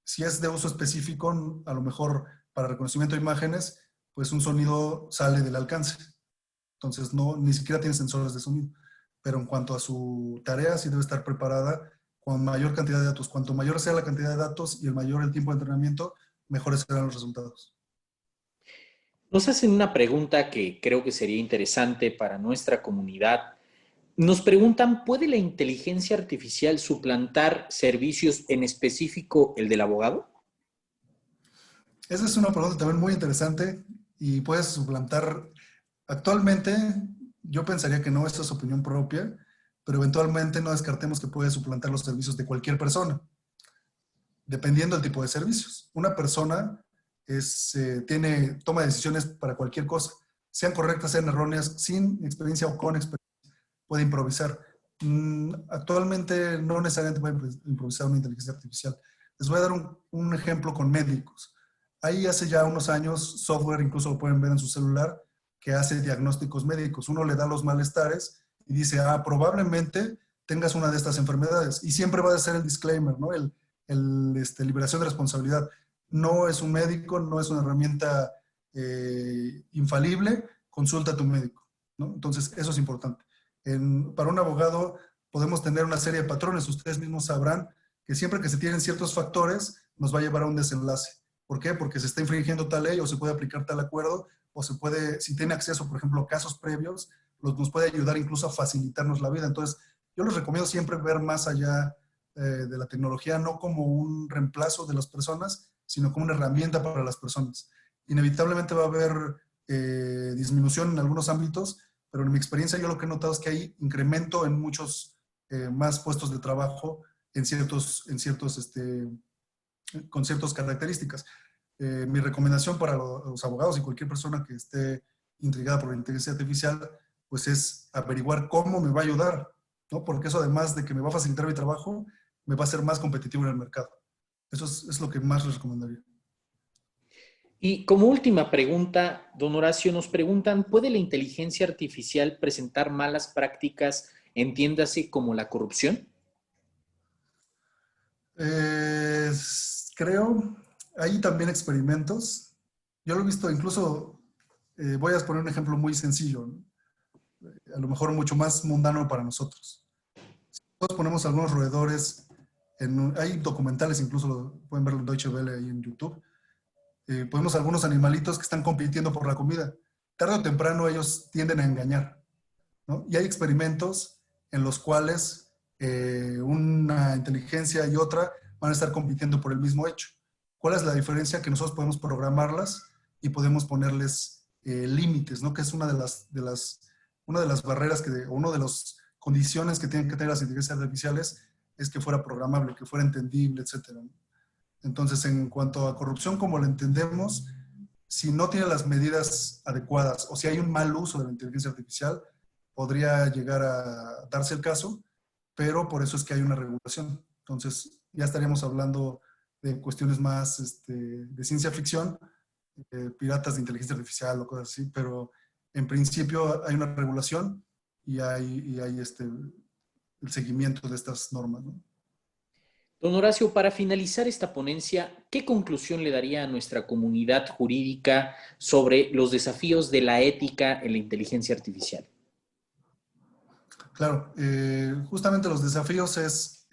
si es de uso específico, a lo mejor para reconocimiento de imágenes, pues un sonido sale del alcance. Entonces, ni siquiera tiene sensores de sonido. Pero en cuanto a su tarea, sí debe estar preparada con mayor cantidad de datos. Cuanto mayor sea la cantidad de datos y el mayor el tiempo de entrenamiento, mejores serán los resultados.
Nos hacen una pregunta que creo que sería interesante para nuestra comunidad. Nos preguntan, ¿puede la inteligencia artificial suplantar servicios, en específico el del abogado?
Esa es una pregunta también muy interesante y puede suplantar. Actualmente, yo pensaría que no, esta es opinión propia, pero eventualmente no descartemos que puede suplantar los servicios de cualquier persona, dependiendo del tipo de servicios. Una persona toma decisiones para cualquier cosa, sean correctas, sean erróneas, sin experiencia o con experiencia, puede improvisar. Actualmente no necesariamente puede improvisar una inteligencia artificial. Les voy a dar un ejemplo con médicos. Ahí hace ya unos años, software, incluso lo pueden ver en su celular, que hace diagnósticos médicos. Uno le da los malestares y dice, probablemente tengas una de estas enfermedades. Y siempre va a ser el disclaimer, ¿no? Liberación de responsabilidad. No es un médico, no es una herramienta infalible, consulta a tu médico, ¿no? Entonces, eso es importante. Para un abogado podemos tener una serie de patrones. Ustedes mismos sabrán que siempre que se tienen ciertos factores, nos va a llevar a un desenlace. ¿Por qué? Porque se está infringiendo tal ley o se puede aplicar tal acuerdo o se puede, si tiene acceso, por ejemplo, a casos previos, nos puede ayudar incluso a facilitarnos la vida. Entonces, yo les recomiendo siempre ver más allá de la tecnología, no como un reemplazo de las personas, sino como una herramienta para las personas. Inevitablemente va a haber disminución en algunos ámbitos, pero en mi experiencia yo lo que he notado es que hay incremento en muchos más puestos de trabajo con ciertas características. Mi recomendación para los abogados y cualquier persona que esté intrigada por la inteligencia artificial, pues es averiguar cómo me va a ayudar, ¿no? Porque eso, además de que me va a facilitar mi trabajo, me va a hacer más competitivo en el mercado. Eso es lo que más les recomendaría.
Y como última pregunta, don Horacio, nos preguntan, ¿puede la inteligencia artificial presentar malas prácticas, entiéndase como la corrupción?
Creo, hay también experimentos. Yo lo he visto, incluso, voy a poner un ejemplo muy sencillo, ¿no? A lo mejor mucho más mundano para nosotros. Si nosotros ponemos algunos roedores, hay documentales, incluso pueden verlo en Deutsche Welle ahí en YouTube, ponemos algunos animalitos que están compitiendo por la comida. Tarde o temprano ellos tienden a engañar, ¿no? Y hay experimentos en los cuales una inteligencia y otra van a estar compitiendo por el mismo hecho. ¿Cuál es la diferencia? Que nosotros podemos programarlas y podemos ponerles límites, ¿no? Que es una de las barreras, una de las condiciones que tienen que tener las inteligencias artificiales, es que fuera programable, que fuera entendible, etcétera, ¿no? Entonces, en cuanto a corrupción, como la entendemos, si no tiene las medidas adecuadas o si hay un mal uso de la inteligencia artificial, podría llegar a darse el caso, pero por eso es que hay una regulación. Entonces, ya estaríamos hablando de cuestiones más de ciencia ficción, piratas de inteligencia artificial o cosas así, pero en principio hay una regulación y hay el seguimiento de estas normas, ¿no?
Don Horacio, para finalizar esta ponencia, ¿qué conclusión le daría a nuestra comunidad jurídica sobre los desafíos de la ética en la inteligencia artificial?
Claro, justamente los desafíos es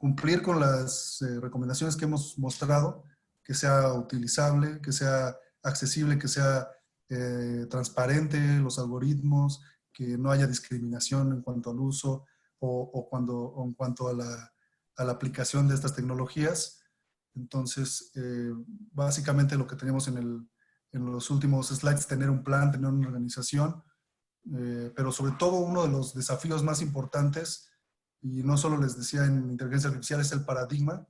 cumplir con las recomendaciones que hemos mostrado, que sea utilizable, que sea accesible, que sea transparente los algoritmos, que no haya discriminación en cuanto al uso o en cuanto a la aplicación de estas tecnologías. Entonces, básicamente lo que tenemos en los últimos slides, tener un plan, tener una organización, pero sobre todo uno de los desafíos más importantes, y no solo les decía en inteligencia artificial, es el paradigma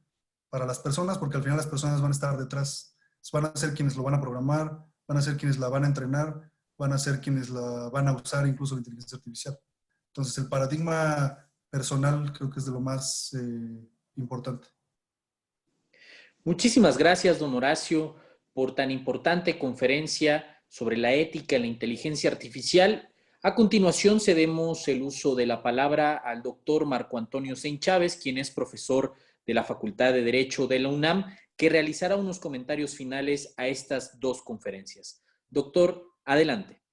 para las personas, porque al final las personas van a estar detrás, van a ser quienes lo van a programar, van a ser quienes la van a entrenar, van a ser quienes la van a usar, incluso la inteligencia artificial. Entonces, el paradigma personal creo que es de lo más importante.
Muchísimas gracias, don Horacio, por tan importante conferencia sobre la ética en la inteligencia artificial. A continuación, cedemos el uso de la palabra al doctor Marco Antonio Sein Chávez, quien es profesor de la Facultad de Derecho de la UNAM, que realizará unos comentarios finales a estas dos conferencias. Doctor, adelante.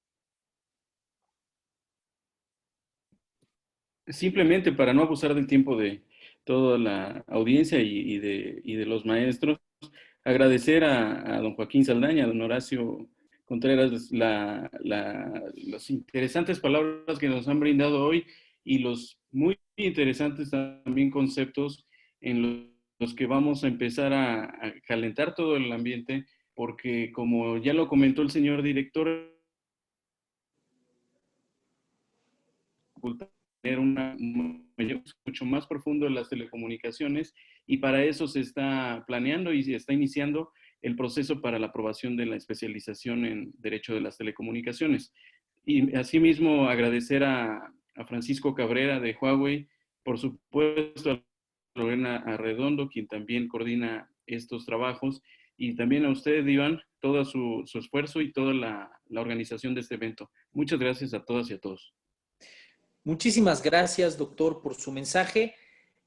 Simplemente para no abusar del tiempo de toda la audiencia y de los maestros, agradecer a don Joaquín Saldaña, a don Horacio Contreras, las interesantes palabras que nos han brindado hoy y los muy interesantes también conceptos en los que vamos a empezar a calentar todo el ambiente, porque como ya lo comentó el señor director, tener mucho más profundo en las telecomunicaciones, y para eso se está planeando y se está iniciando el proceso para la aprobación de la especialización en Derecho de las Telecomunicaciones. Y asimismo agradecer a Francisco Cabrera de Huawei, por supuesto a Lorena Arredondo, quien también coordina estos trabajos, y también a usted, Iván, todo su esfuerzo y toda la organización de este evento. Muchas gracias a todas y a todos.
Muchísimas gracias, doctor, por su mensaje.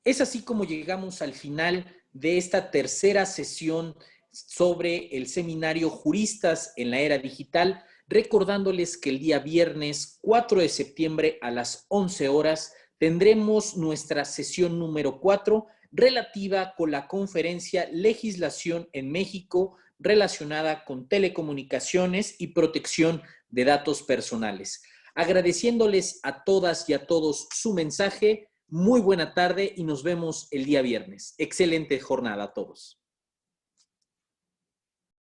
Es así como llegamos al final de esta tercera sesión sobre el seminario Juristas en la Era Digital, recordándoles que el día viernes 4 de septiembre a las 11 horas tendremos nuestra sesión número 4 relativa con la conferencia Legislación en México relacionada con telecomunicaciones y protección de datos personales. Agradeciéndoles a todas y a todos su mensaje, muy buena tarde y nos vemos el día viernes. Excelente jornada a todos.